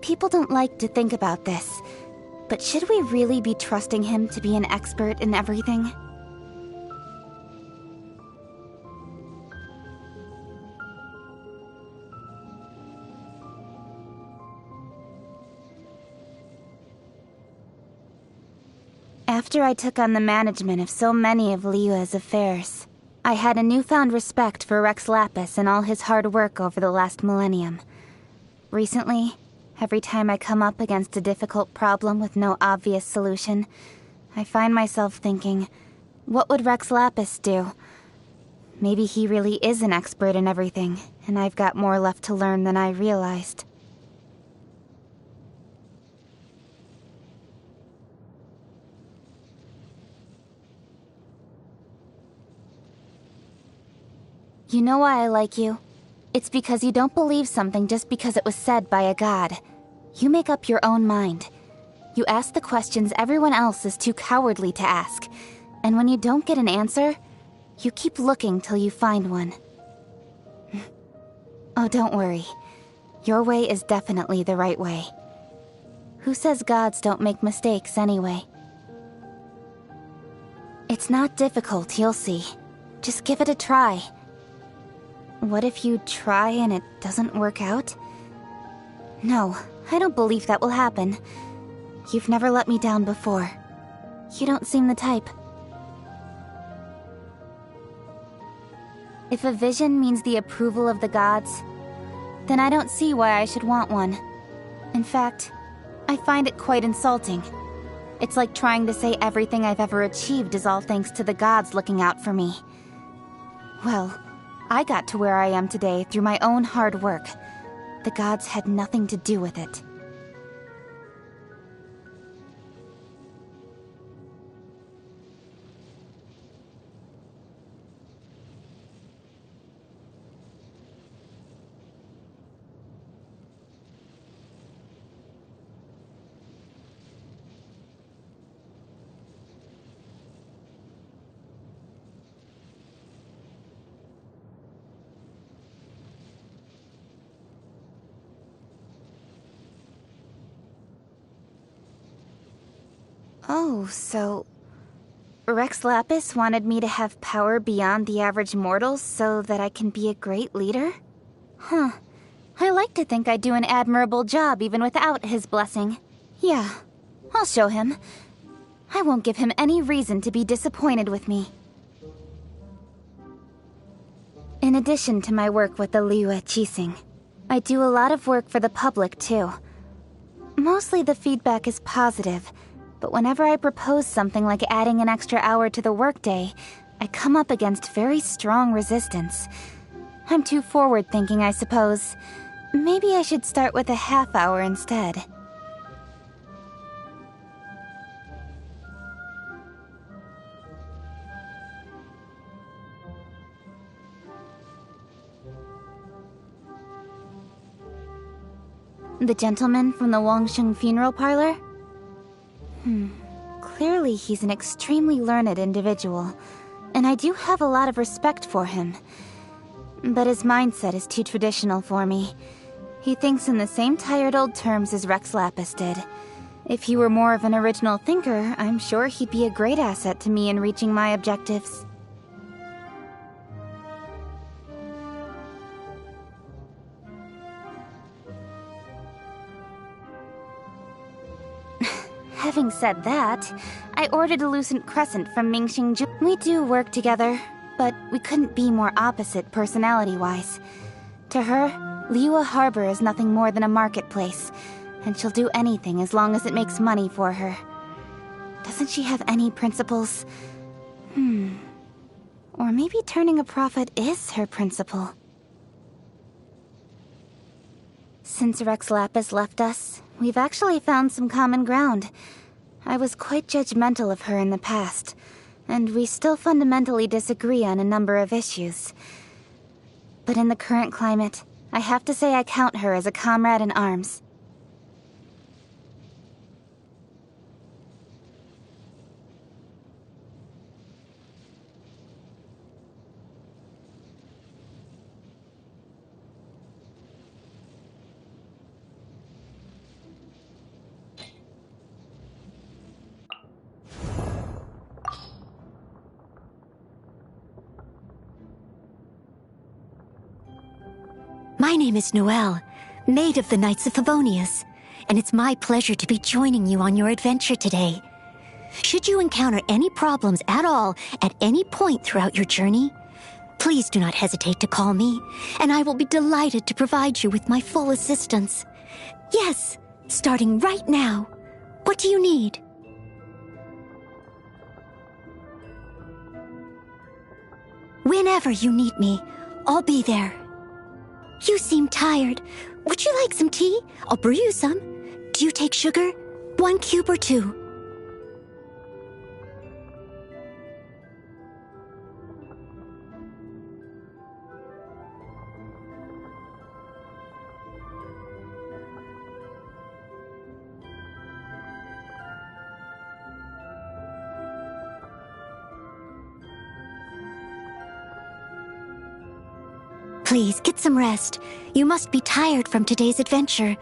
People don't like to think about this, but should we really be trusting him to be an expert in everything? After I took on the management of so many of Liyue's affairs, I had a newfound respect for Rex Lapis and all his hard work over the last millennium. Recently, every time I come up against a difficult problem with no obvious solution, I find myself thinking, what would Rex Lapis do? Maybe he really is an expert in everything, and I've got more left to learn than I realized. You know why I like you? It's because you don't believe something just because it was said by a god. You make up your own mind. You ask the questions everyone else is too cowardly to ask. And when you don't get an answer, you keep looking till you find one. Oh, don't worry. Your way is definitely the right way. Who says gods don't make mistakes anyway? It's not difficult, you'll see. Just give it a try. What if you try and it doesn't work out? No, I don't believe that will happen. You've never let me down before. You don't seem the type. If a vision means the approval of the gods, then I don't see why I should want one. In fact, I find it quite insulting. It's like trying to say everything I've ever achieved is all thanks to the gods looking out for me. Well, I got to where I am today through my own hard work. The gods had nothing to do with it. Oh, so... Rex Lapis wanted me to have power beyond the average mortal so that I can be a great leader? Huh. I like to think I do an admirable job even without his blessing. Yeah, I'll show him. I won't give him any reason to be disappointed with me. In addition to my work with the Liyue Qixing, I do a lot of work for the public too. Mostly the feedback is positive, but whenever I propose something like adding an extra hour to the workday, I come up against very strong resistance. I'm too forward-thinking, I suppose. Maybe I should start with a half hour instead. The gentleman from the Wangsheng funeral parlor? Clearly he's an extremely learned individual, and I do have a lot of respect for him. But his mindset is too traditional for me. He thinks in the same tired old terms as Rex Lapis did. If he were more of an original thinker, I'm sure he'd be a great asset to me in reaching my objectives. Having said that, I ordered a Lucent Crescent from Mingxing Ju. We do work together, but we couldn't be more opposite personality-wise. To her, Liyue Harbor is nothing more than a marketplace, and she'll do anything as long as it makes money for her. Doesn't she have any principles? Or maybe turning a profit is her principle. Since Rex Lapis left us, we've actually found some common ground. I was quite judgmental of her in the past, and we still fundamentally disagree on a number of issues. But in the current climate, I have to say I count her as a comrade in arms. My name is Noelle, Maid of the Knights of Favonius, and it's my pleasure to be joining you on your adventure today. Should you encounter any problems at all at any point throughout your journey, please do not hesitate to call me, and I will be delighted to provide you with my full assistance. Yes, starting right now. What do you need? Whenever you need me, I'll be there. You seem tired. Would you like some tea? I'll brew you some. Do you take sugar? 1 cube or 2? Please, get some rest. You must be tired from today's adventure.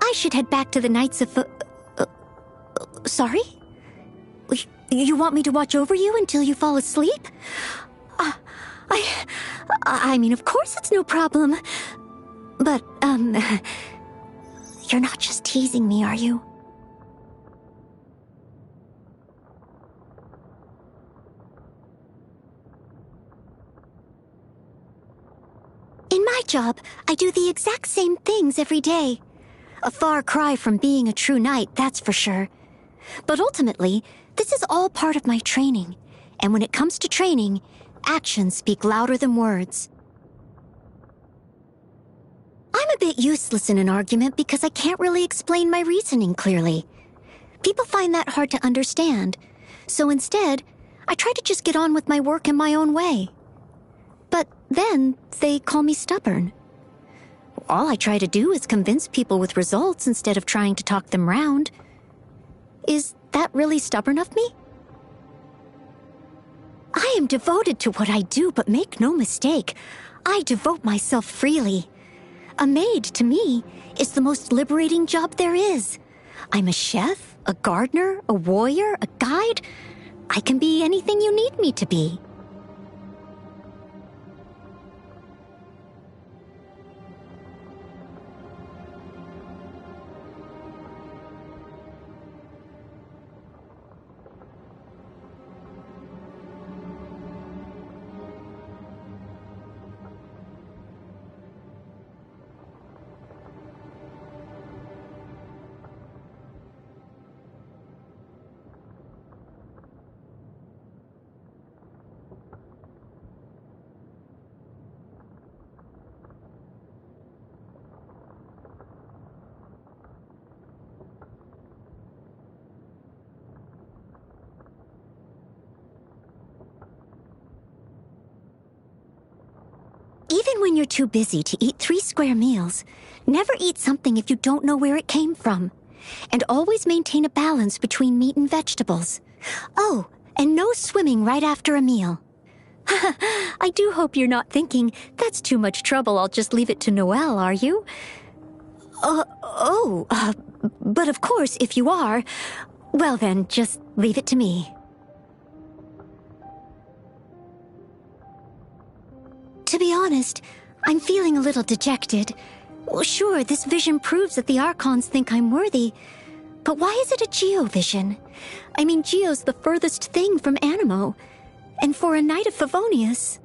I should head back to the Knights of... sorry? You want me to watch over you until you fall asleep? I mean, of course it's no problem. But, you're not just teasing me, are you? In my job, I do the exact same things every day. A far cry from being a true knight, that's for sure. But ultimately, this is all part of my training. And when it comes to training, actions speak louder than words. I'm a bit useless in an argument because I can't really explain my reasoning clearly. People find that hard to understand. So instead, I try to just get on with my work in my own way. But then, they call me stubborn. All I try to do is convince people with results instead of trying to talk them round. Is that really stubborn of me? I am devoted to what I do, but make no mistake, I devote myself freely. A maid, to me, is the most liberating job there is. I'm a chef, a gardener, a warrior, a guide. I can be anything you need me to be. Even when you're too busy to eat 3 square meals, never eat something if you don't know where it came from. And always maintain a balance between meat and vegetables. Oh, and no swimming right after a meal. I do hope you're not thinking, that's too much trouble, I'll just leave it to Noelle, are you? But of course, if you are, well then, just leave it to me. To be honest, I'm feeling a little dejected. Well, sure, this vision proves that the Archons think I'm worthy, but why is it a Geo vision? I mean, Geo's the furthest thing from Animo, and for a Knight of Favonius...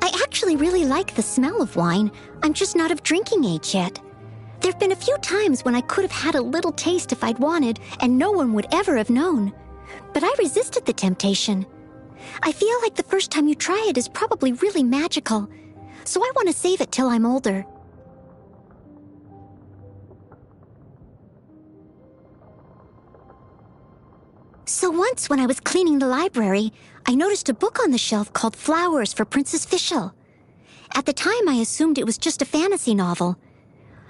I actually really like the smell of wine. I'm just not of drinking age yet. There've been a few times when I could have had a little taste if I'd wanted, and no one would ever have known. But I resisted the temptation. I feel like the first time you try it is probably really magical, so I want to save it till I'm older. So once when I was cleaning the library, I noticed a book on the shelf called Flowers for Princess Fischl. At the time, I assumed it was just a fantasy novel.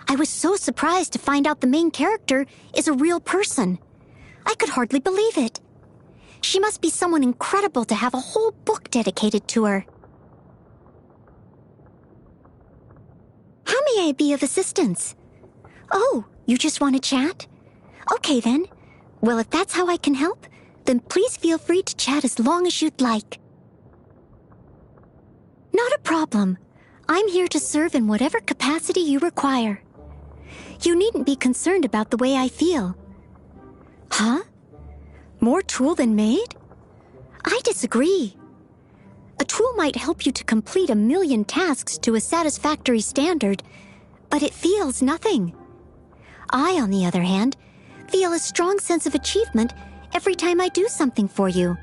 I was so surprised to find out the main character is a real person. I could hardly believe it. She must be someone incredible to have a whole book dedicated to her. How may I be of assistance? Oh, you just want to chat? Okay then. Well, if that's how I can help, then please feel free to chat as long as you'd like. Not a problem. I'm here to serve in whatever capacity you require. You needn't be concerned about the way I feel. Huh? More tool than maid? I disagree. A tool might help you to complete 1,000,000 tasks to a satisfactory standard, but it feels nothing. I, on the other hand, feel a strong sense of achievement every time I do something for you.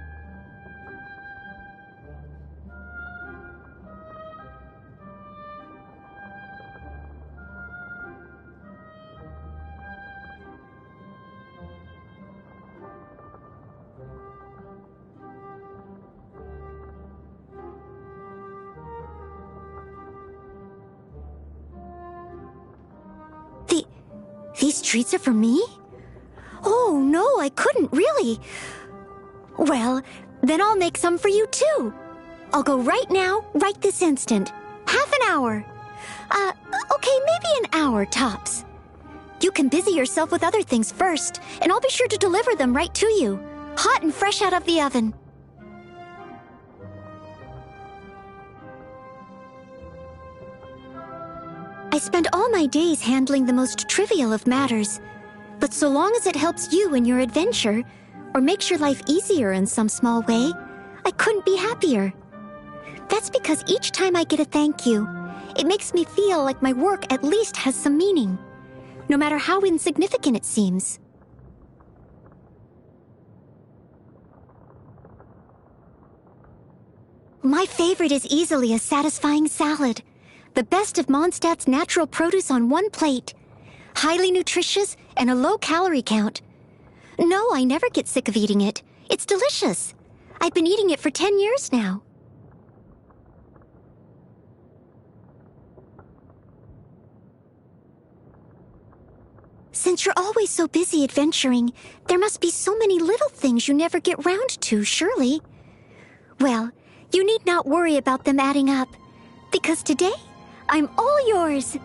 These treats are for me? Oh, no, I couldn't, really. Well, then I'll make some for you, too. I'll go right now, right this instant. Half an hour. Okay, maybe an hour, tops. You can busy yourself with other things first, and I'll be sure to deliver them right to you. Hot and fresh out of the oven. I spend all my days handling the most trivial of matters. But so long as it helps you in your adventure, or makes your life easier in some small way, I couldn't be happier. That's because each time I get a thank you, it makes me feel like my work at least has some meaning, no matter how insignificant it seems. My favorite is easily a satisfying salad. The best of Mondstadt's natural produce on one plate. Highly nutritious and a low calorie count. No, I never get sick of eating it. It's delicious. I've been eating it for 10 years now. Since you're always so busy adventuring, there must be so many little things you never get round to, surely. Well, you need not worry about them adding up, because today, I'm all yours.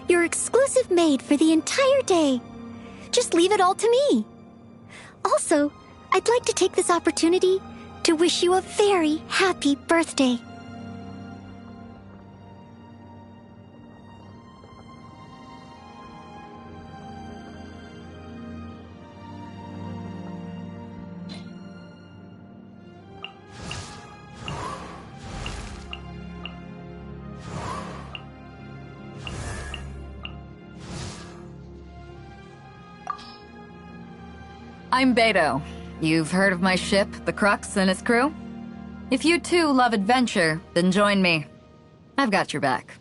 Your exclusive maid for the entire day. Just leave it all to me. Also, I'd like to take this opportunity to wish you a very happy birthday. I'm Beto. You've heard of my ship, the Crux, and its crew? If you too love adventure, then join me. I've got your back.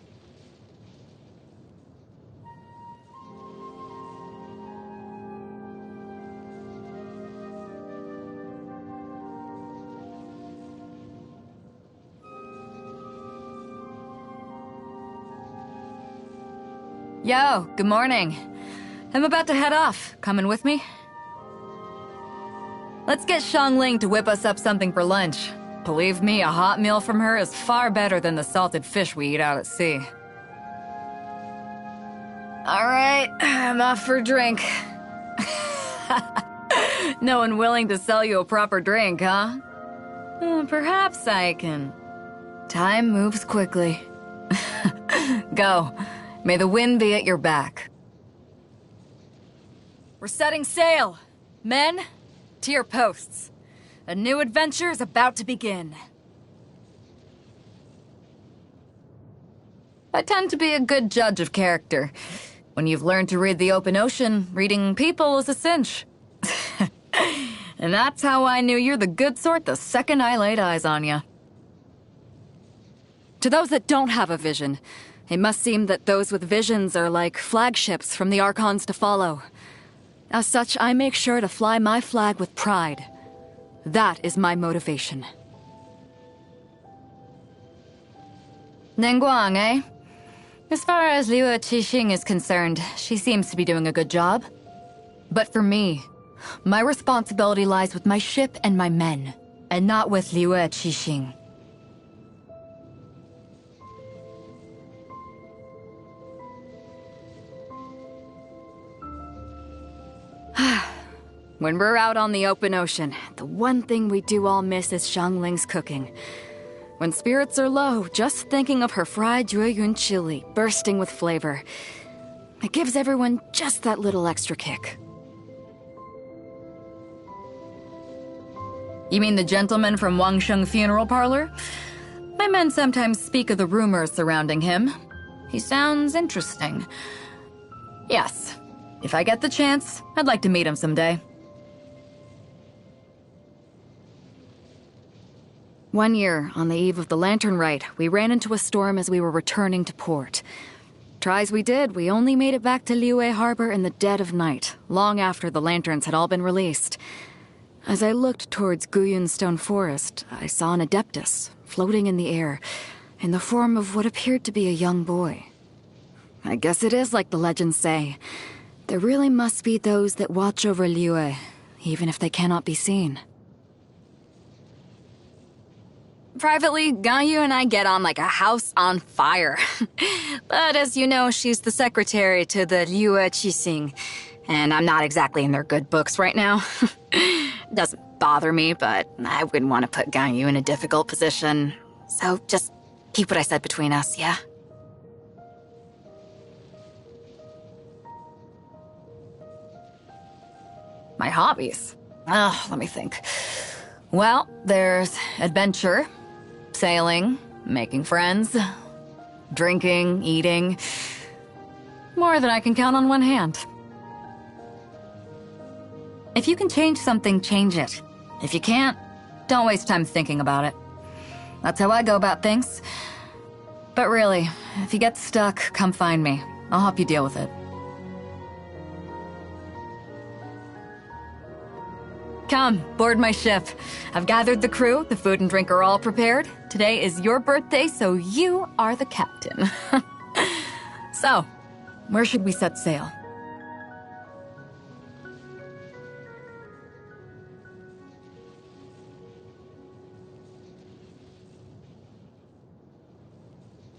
Yo, good morning. I'm about to head off. Coming with me? Let's get Xiangling to whip us up something for lunch. Believe me, a hot meal from her is far better than the salted fish we eat out at sea. Alright, I'm off for a drink. No one willing to sell you a proper drink, huh? Perhaps I can. Time moves quickly. Go. May the wind be at your back. We're setting sail. Men, to your posts. A new adventure is about to begin. I tend to be a good judge of character. When you've learned to read the open ocean, reading people is a cinch. And that's how I knew you're the good sort the second I laid eyes on you. To those that don't have a vision, it must seem that those with visions are like flagships from the Archons to follow. As such, I make sure to fly my flag with pride. That is my motivation. Ningguang, eh? As far as Liyue Qixing is concerned, she seems to be doing a good job. But for me, my responsibility lies with my ship and my men, and not with Liyue Qixing. When we're out on the open ocean, the one thing we do all miss is Xiangling's cooking. When spirits are low, just thinking of her fried Jueyun chili bursting with flavor, it gives everyone just that little extra kick. You mean the gentleman from Wangsheng Funeral Parlor? My men sometimes speak of the rumors surrounding him. He sounds interesting. Yes, if I get the chance, I'd like to meet him someday. One year, on the eve of the Lantern Rite, we ran into a storm as we were returning to port. Try as we did, we only made it back to Liyue Harbor in the dead of night, long after the lanterns had all been released. As I looked towards Guyun Stone Forest, I saw an Adeptus floating in the air, in the form of what appeared to be a young boy. I guess it is like the legends say. There really must be those that watch over Liyue, even if they cannot be seen. Privately, Ganyu and I get on like a house on fire. But as you know, she's the secretary to the Liyue Qixing, and I'm not exactly in their good books right now. Doesn't bother me, but I wouldn't want to put Ganyu in a difficult position. So just keep what I said between us, yeah? My hobbies? Let me think. Well, there's adventure, sailing, making friends, drinking, eating. More than I can count on one hand. If you can change something, change it. If you can't, don't waste time thinking about it. That's how I go about things. But really, if you get stuck, come find me. I'll help you deal with it. Come, board my ship. I've gathered the crew, the food and drink are all prepared. Today is your birthday, so you are the captain. So, where should we set sail?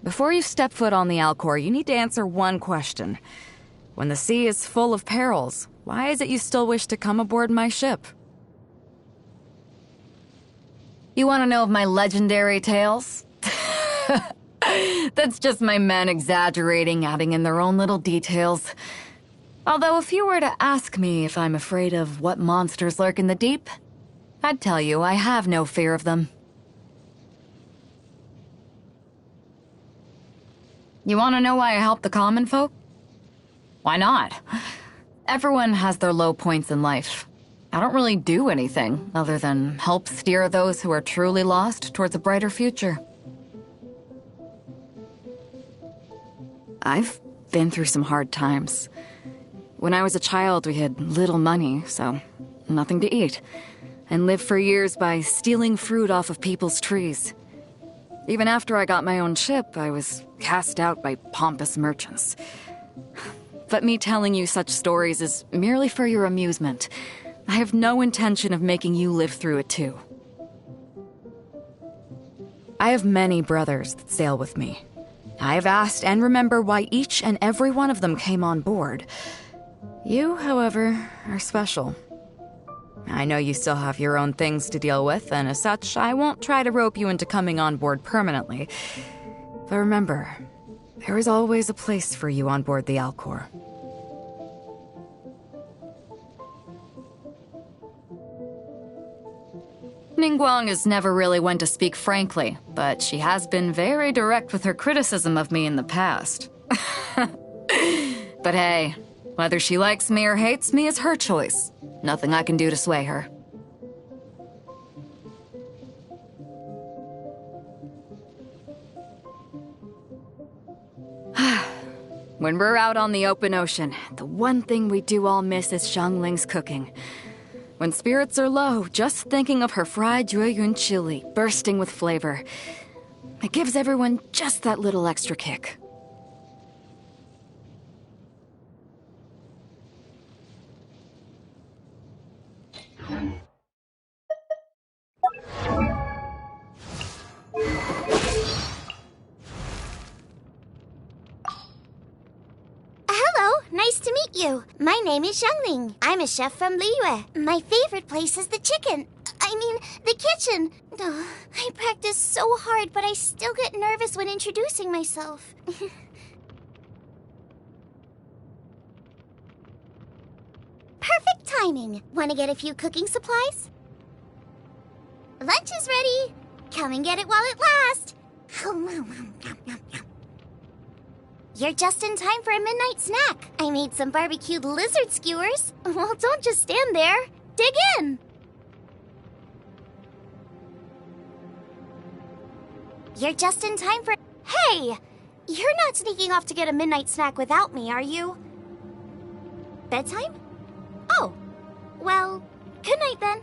Before you step foot on the Alcor, you need to answer one question. When the sea is full of perils, why is it you still wish to come aboard my ship? You want to know of my legendary tales? That's just my men exaggerating, adding in their own little details. Although if you were to ask me if I'm afraid of what monsters lurk in the deep, I'd tell you I have no fear of them. You want to know why I help the common folk? Why not? Everyone has their low points in life. I don't really do anything other than help steer those who are truly lost towards a brighter future. I've been through some hard times. When I was a child, we had little money, so nothing to eat, and lived for years by stealing fruit off of people's trees. Even after I got my own ship, I was cast out by pompous merchants. But me telling you such stories is merely for your amusement. I have no intention of making you live through it too. I have many brothers that sail with me. I have asked and remember why each and every one of them came on board. You, however, are special. I know you still have your own things to deal with, and as such, I won't try to rope you into coming on board permanently. But remember, there is always a place for you on board the Alcor. Ningguang is never really one to speak frankly, but she has been very direct with her criticism of me in the past. But hey, whether she likes me or hates me is her choice. Nothing I can do to sway her. When we're out on the open ocean, the one thing we do all miss is Xiangling's cooking. When spirits are low, just thinking of her fried Jueyun chili bursting with flavor. It gives everyone just that little extra kick. Hello, nice to meet you. My name is Xiangling. I'm a chef from Liyue. My favorite place is the the kitchen. Oh, I practice so hard, but I still get nervous when introducing myself. Perfect timing. Want to get a few cooking supplies? Lunch is ready. Come and get it while it lasts. You're just in time for a midnight snack. I made some barbecued lizard skewers. Well, don't just stand there. Dig in. You're just in time for... Hey! You're not sneaking off to get a midnight snack without me, are you? Bedtime? Oh. Well, good night then.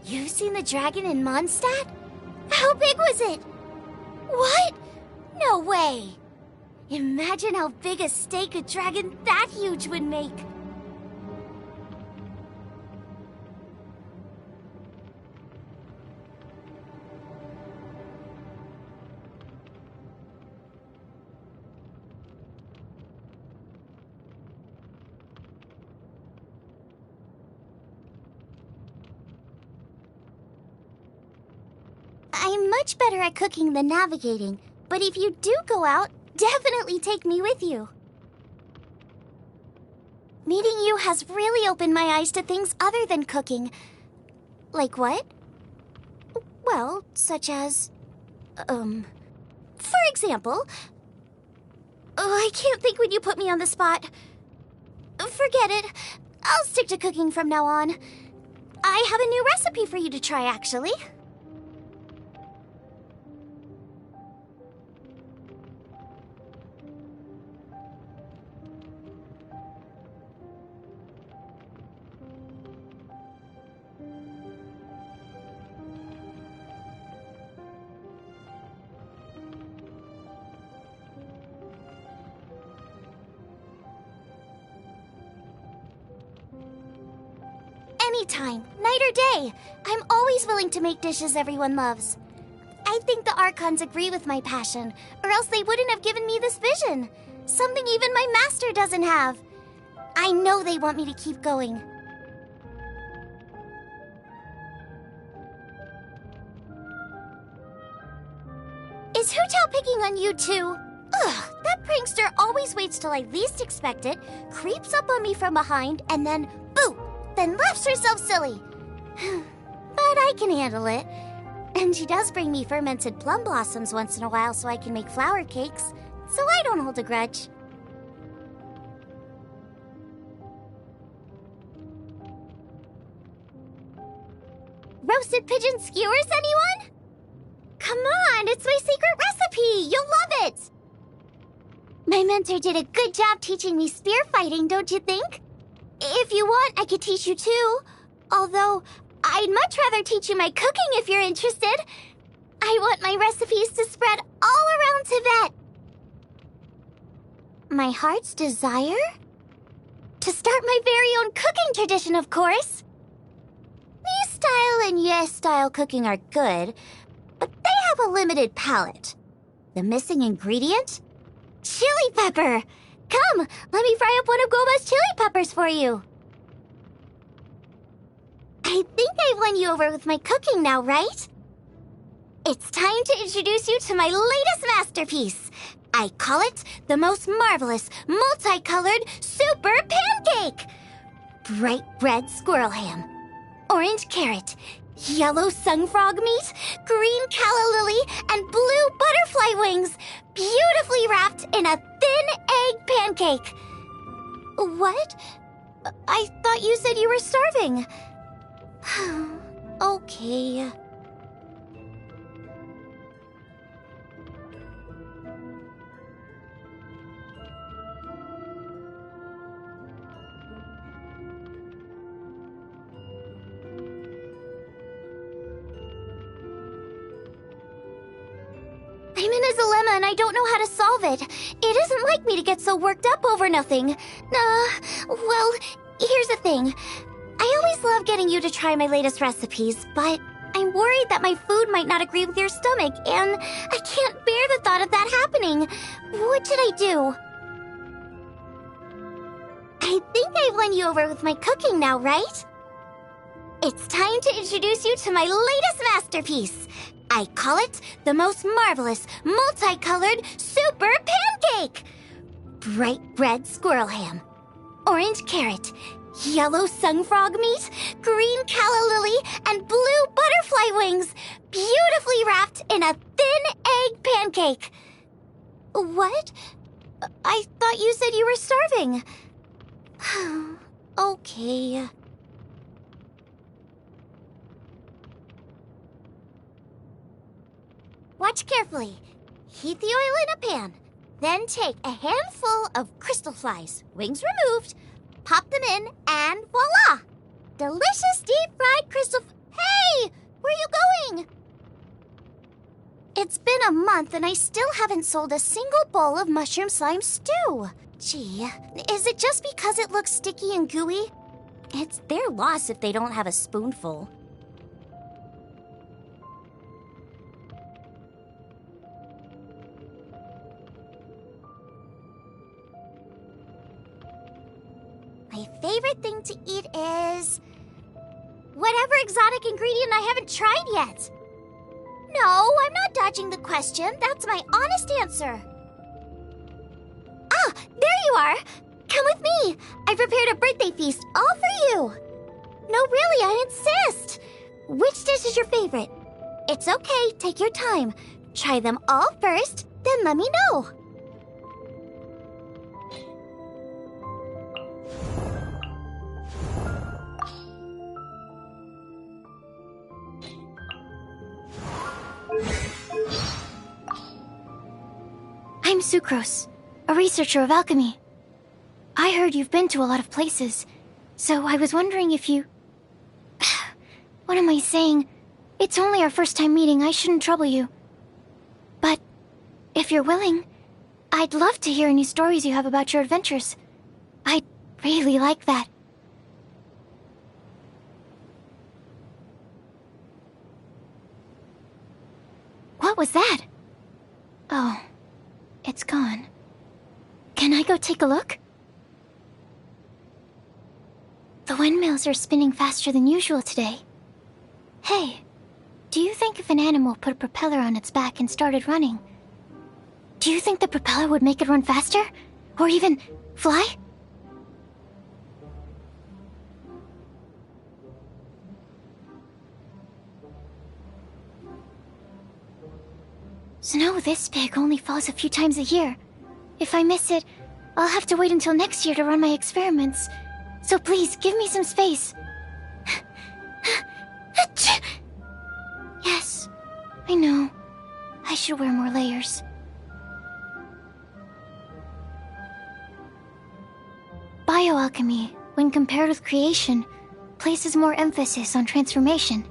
You've seen the dragon in Mondstadt? How big was it? What? No way! Imagine how big a steak a dragon that huge would make. I'm much better at cooking than navigating, but if you do go out, definitely take me with you. Meeting you has really opened my eyes to things other than cooking. Like what? Well, such as... For example... Oh, I can't think when you put me on the spot. Forget it. I'll stick to cooking from now on. I have a new recipe for you to try, actually. anytime, night or day. I'm always willing to make dishes everyone loves. I think the Archons agree with my passion, or else they wouldn't have given me this vision. Something even my master doesn't have. I know they want me to keep going. Is Hu Tao picking on you too? Ugh, that prankster always waits till I least expect it, creeps up on me from behind, and then, boo! Then laughs herself silly. But I can handle it. And she does bring me fermented plum blossoms once in a while so I can make flour cakes, so I don't hold a grudge. Roasted pigeon skewers, anyone? Come on, it's my secret recipe! You'll love it! My mentor did a good job teaching me spear fighting, don't you think? If you want, I could teach you too. Although, I'd much rather teach you my cooking if you're interested. I want my recipes to spread all around Tibet. My heart's desire? To start my very own cooking tradition, of course. Ni style and Yue style cooking are good, but they have a limited palate. The missing ingredient? Chili pepper! Come, let me fry up one of Goba's chili peppers for you. I think I've won you over with my cooking now, right? It's time to introduce you to my latest masterpiece. I call it the most marvelous, multicolored super pancake! Bright red squirrel ham, orange carrot, yellow sungfrog meat, green calla lily, and blue butterfly wings, beautifully wrapped in a thin egg pancake. What? I thought you said you were starving. Okay. I'm in a dilemma and I don't know how to solve it. It isn't like me to get so worked up over nothing. Well, here's the thing. I always love getting you to try my latest recipes, but I'm worried that my food might not agree with your stomach, and I can't bear the thought of that happening. What should I do? I think I've won you over with my cooking now, right? It's time to introduce you to my latest masterpiece. I call it the most marvelous, multicolored super pancake! Bright red squirrel ham, orange carrot, yellow sungfrog meat, green calla lily, and blue butterfly wings, beautifully wrapped in a thin egg pancake. What? I thought you said you were starving. Okay. Watch carefully. Heat the oil in a pan. Then take a handful of crystal flies, wings removed, pop them in, and voila! Delicious deep-fried crystal... Hey! Where are you going? It's been a month and I still haven't sold a single bowl of mushroom slime stew. Gee, is it just because it looks sticky and gooey? It's their loss if they don't have a spoonful. My favorite thing to eat is... whatever exotic ingredient I haven't tried yet. No, I'm not dodging the question. That's my honest answer. Ah, there you are. Come with me. I prepared a birthday feast all for you. No, really, I insist. Which dish is your favorite? It's okay, take your time. Try them all first, then let me know. I'm Sucrose, a researcher of alchemy. I heard you've been to a lot of places, so I was wondering if you... What am I saying? It's only our first time meeting, I shouldn't trouble you. But if you're willing, I'd love to hear any stories you have about your adventures. I'd really like that. What was that? Oh, it's gone. Can I go take a look? The windmills are spinning faster than usual today. Hey, do you think if an animal put a propeller on its back and started running, do you think the propeller would make it run faster? Or even fly? Snow this big only falls a few times a year. If I miss it, I'll have to wait until next year to run my experiments. So please, give me some space. Yes, I know. I should wear more layers. Bioalchemy, when compared with creation, places more emphasis on transformation.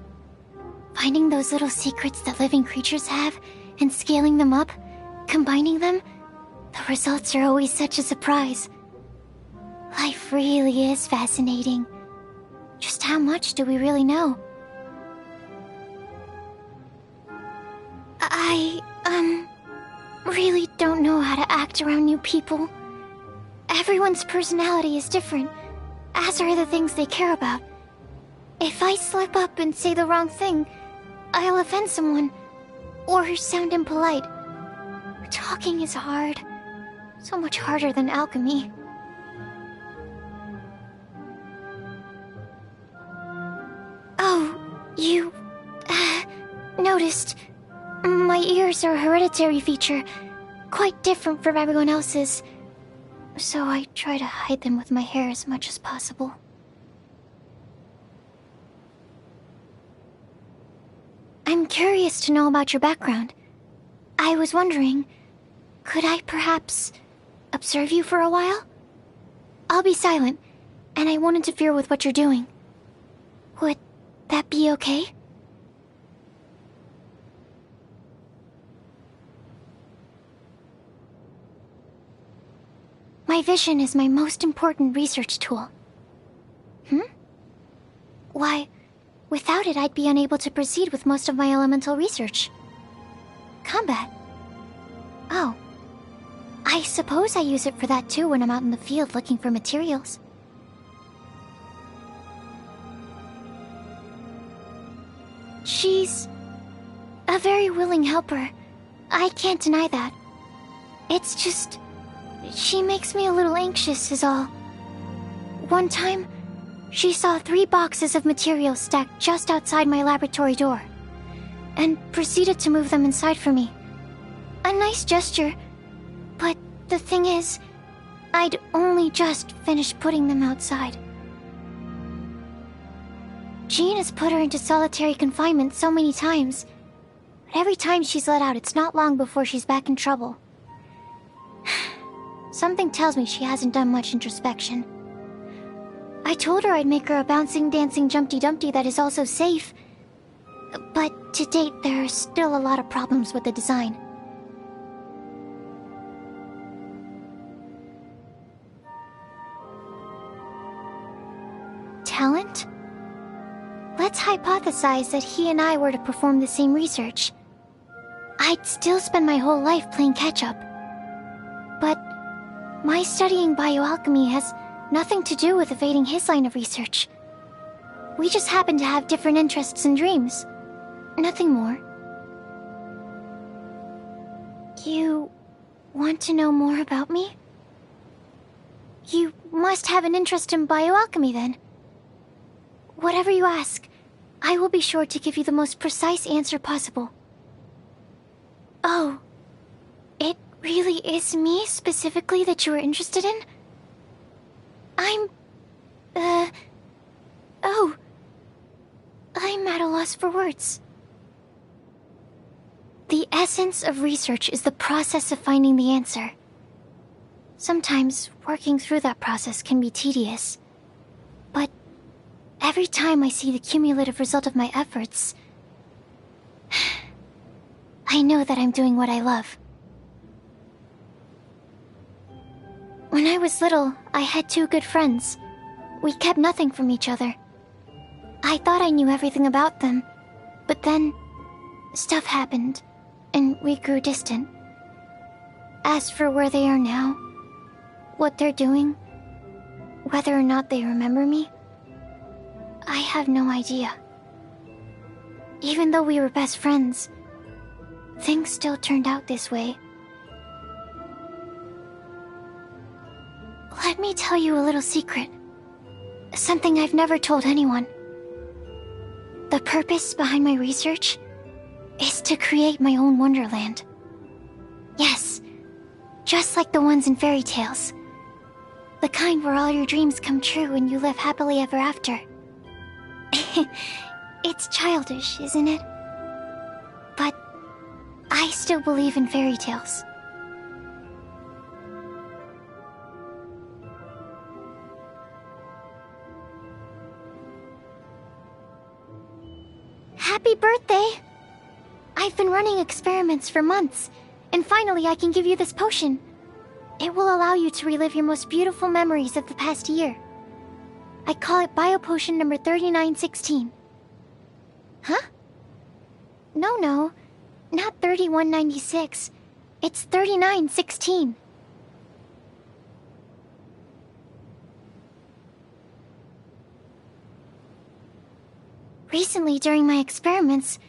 Finding those little secrets that living creatures have and scaling them up, combining them, the results are always such a surprise. Life really is fascinating. Just how much do we really know? I really don't know how to act around new people. Everyone's personality is different, as are the things they care about. If I slip up and say the wrong thing, I'll offend someone, or sound impolite. Talking is hard. So much harder than alchemy. Oh, you... noticed. My ears are a hereditary feature, quite different from everyone else's. So I try to hide them with my hair as much as possible. I'm curious to know about your background. I was wondering, could I perhaps observe you for a while? I'll be silent, and I won't interfere with what you're doing. Would that be okay? My vision is my most important research tool. Why, without it I'd be unable to proceed with most of my elemental research. Combat. Oh. I suppose I use it for that too when I'm out in the field looking for materials. She's a very willing helper. I can't deny that. It's just... she makes me a little anxious is all. One time, she saw 3 boxes of materials stacked just outside my laboratory door, and proceeded to move them inside for me. A nice gesture, but the thing is, I'd only just finished putting them outside. Jean has put her into solitary confinement so many times, but every time she's let out, it's not long before she's back in trouble. Something tells me she hasn't done much introspection. I told her I'd make her a bouncing, dancing Jumpty Dumpty that is also safe. But to date, there are still a lot of problems with the design. Talent? Let's hypothesize that he and I were to perform the same research. I'd still spend my whole life playing catch-up. But my studying bioalchemy has nothing to do with evading his line of research. We just happen to have different interests and dreams. Nothing more. You want to know more about me? You must have an interest in bioalchemy then. Whatever you ask, I will be sure to give you the most precise answer possible. Oh, it really is me specifically that you are interested in? I'm at a loss for words. The essence of research is the process of finding the answer. Sometimes working through that process can be tedious. But every time I see the cumulative result of my efforts, I know that I'm doing what I love. When I was little, I had 2 good friends. We kept nothing from each other. I thought I knew everything about them, but then stuff happened. and we grew distant. As for where they are now, what they're doing, whether or not they remember me, I have no idea. Even though we were best friends, things still turned out this way. Let me tell you a little secret. Something I've never told anyone. The purpose behind my research is to create my own wonderland. Yes, just like the ones in fairy tales. The kind where all your dreams come true and you live happily ever after. It's childish, isn't it? But I still believe in fairy tales. Happy birthday! I've been running experiments for months, and finally I can give you this potion. It will allow you to relive your most beautiful memories of the past year. I call it Biopotion number 3916. Huh? No, not 3196. It's 3916. Recently, during my experiments,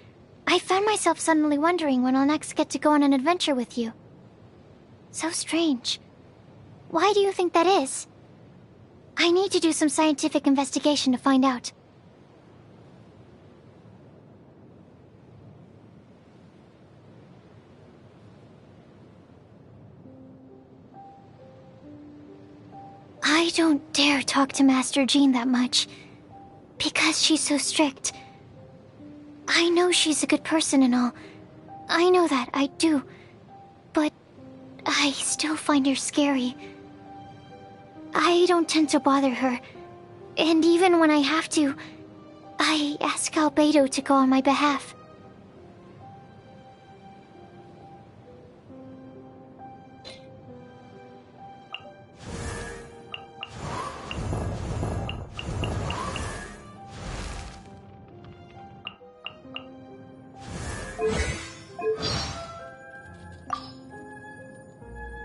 I found myself suddenly wondering when I'll next get to go on an adventure with you. So strange. Why do you think that is? I need to do some scientific investigation to find out. I don't dare talk to Master Jean that much, because she's so strict. I know she's a good person and all. I know that, I do. But I still find her scary. I don't tend to bother her, and even when I have to, I ask Albedo to go on my behalf.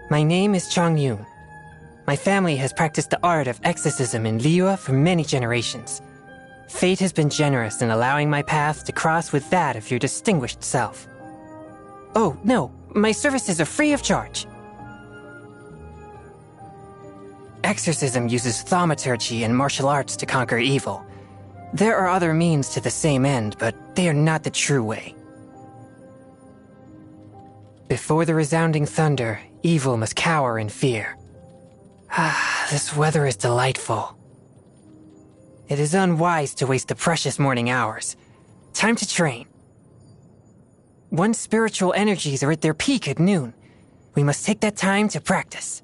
My name is Chongyun. My family has practiced the art of exorcism in Liyue for many generations. Fate has been generous in allowing my path to cross with that of your distinguished self. Oh, no, my services are free of charge. Exorcism uses thaumaturgy and martial arts to conquer evil. There are other means to the same end, but they are not the true way. Before the resounding thunder, evil must cower in fear. This weather is delightful. It is unwise to waste the precious morning hours. Time to train. One's spiritual energies are at their peak at noon. We must take that time to practice.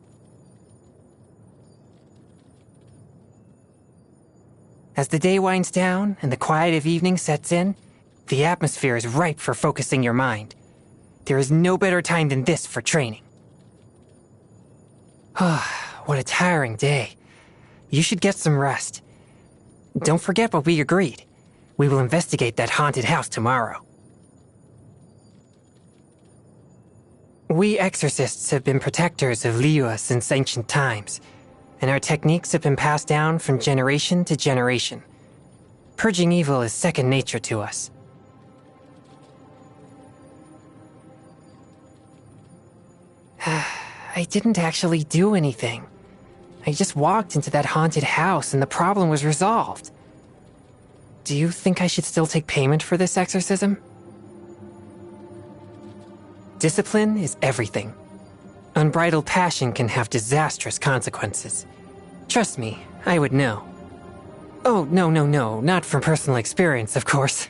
As the day winds down and the quiet of evening sets in, the atmosphere is ripe for focusing your mind. There is no better time than this for training. What a tiring day. You should get some rest. Don't forget what we agreed. We will investigate that haunted house tomorrow. We exorcists have been protectors of Liyue since ancient times, and our techniques have been passed down from generation to generation. Purging evil is second nature to us. I didn't actually do anything. I just walked into that haunted house and the problem was resolved. Do you think I should still take payment for this exorcism? Discipline is everything. Unbridled passion can have disastrous consequences. Trust me, I would know. Oh, no, not from personal experience, of course.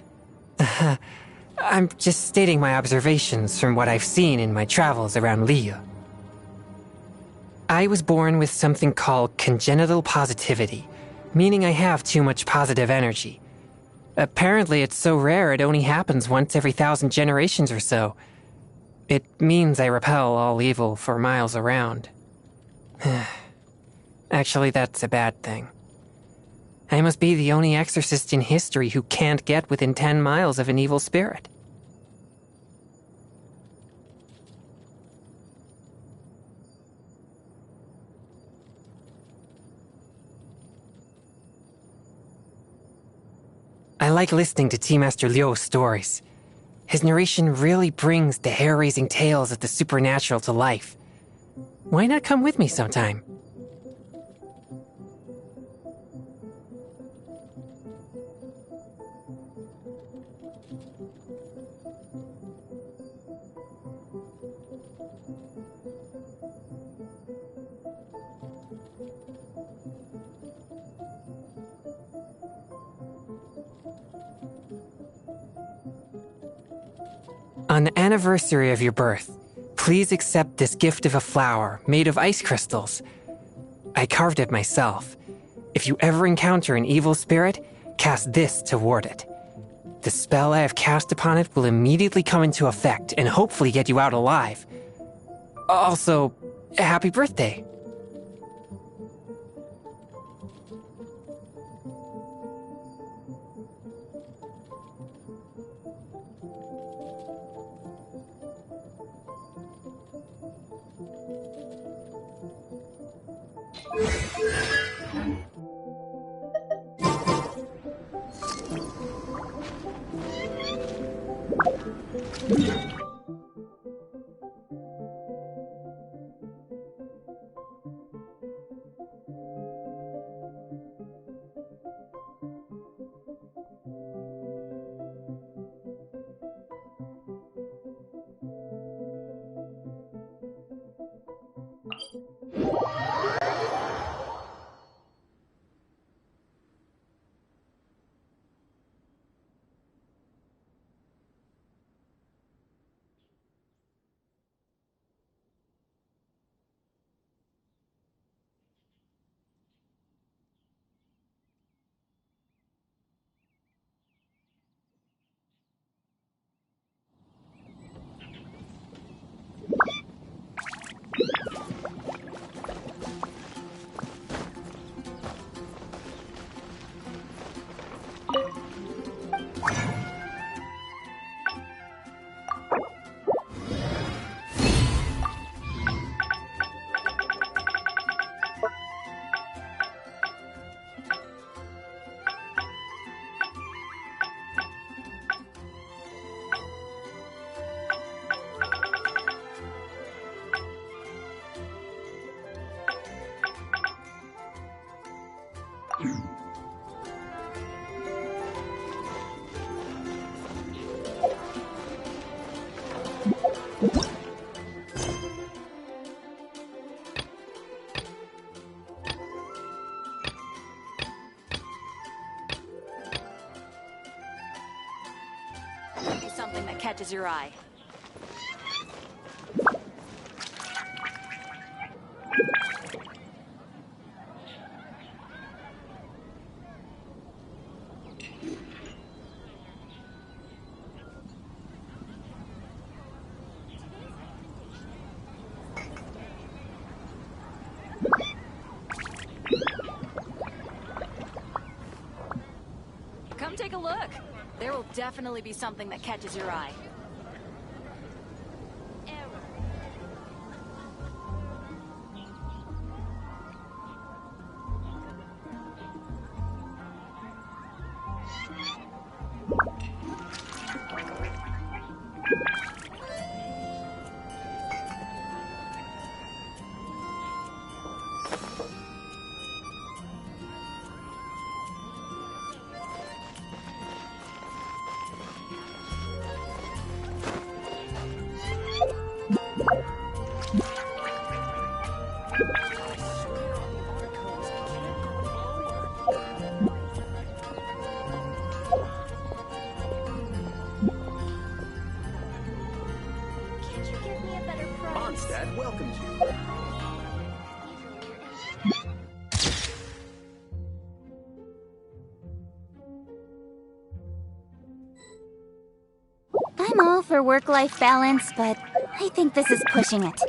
I'm just stating my observations from what I've seen in my travels around Liyue. I was born with something called congenital positivity, meaning I have too much positive energy. Apparently it's so rare it only happens once every 1,000 generations or so. It means I repel all evil for miles around. Actually, that's a bad thing. I must be the only exorcist in history who can't get within 10 miles of an evil spirit. like listening to Tea Master Liyue's stories. His narration really brings the hair-raising tales of the supernatural to life. Why not come with me sometime? On the anniversary of your birth, please accept this gift of a flower made of ice crystals. I carved it myself. If you ever encounter an evil spirit, cast this to ward it. The spell I have cast upon it will immediately come into effect and hopefully get you out alive. Also, happy birthday. Something that catches your eye. Come take a look. There will definitely be something that catches your eye. Mondstadt welcomes you. I'm all for work-life balance, but I think this is pushing it.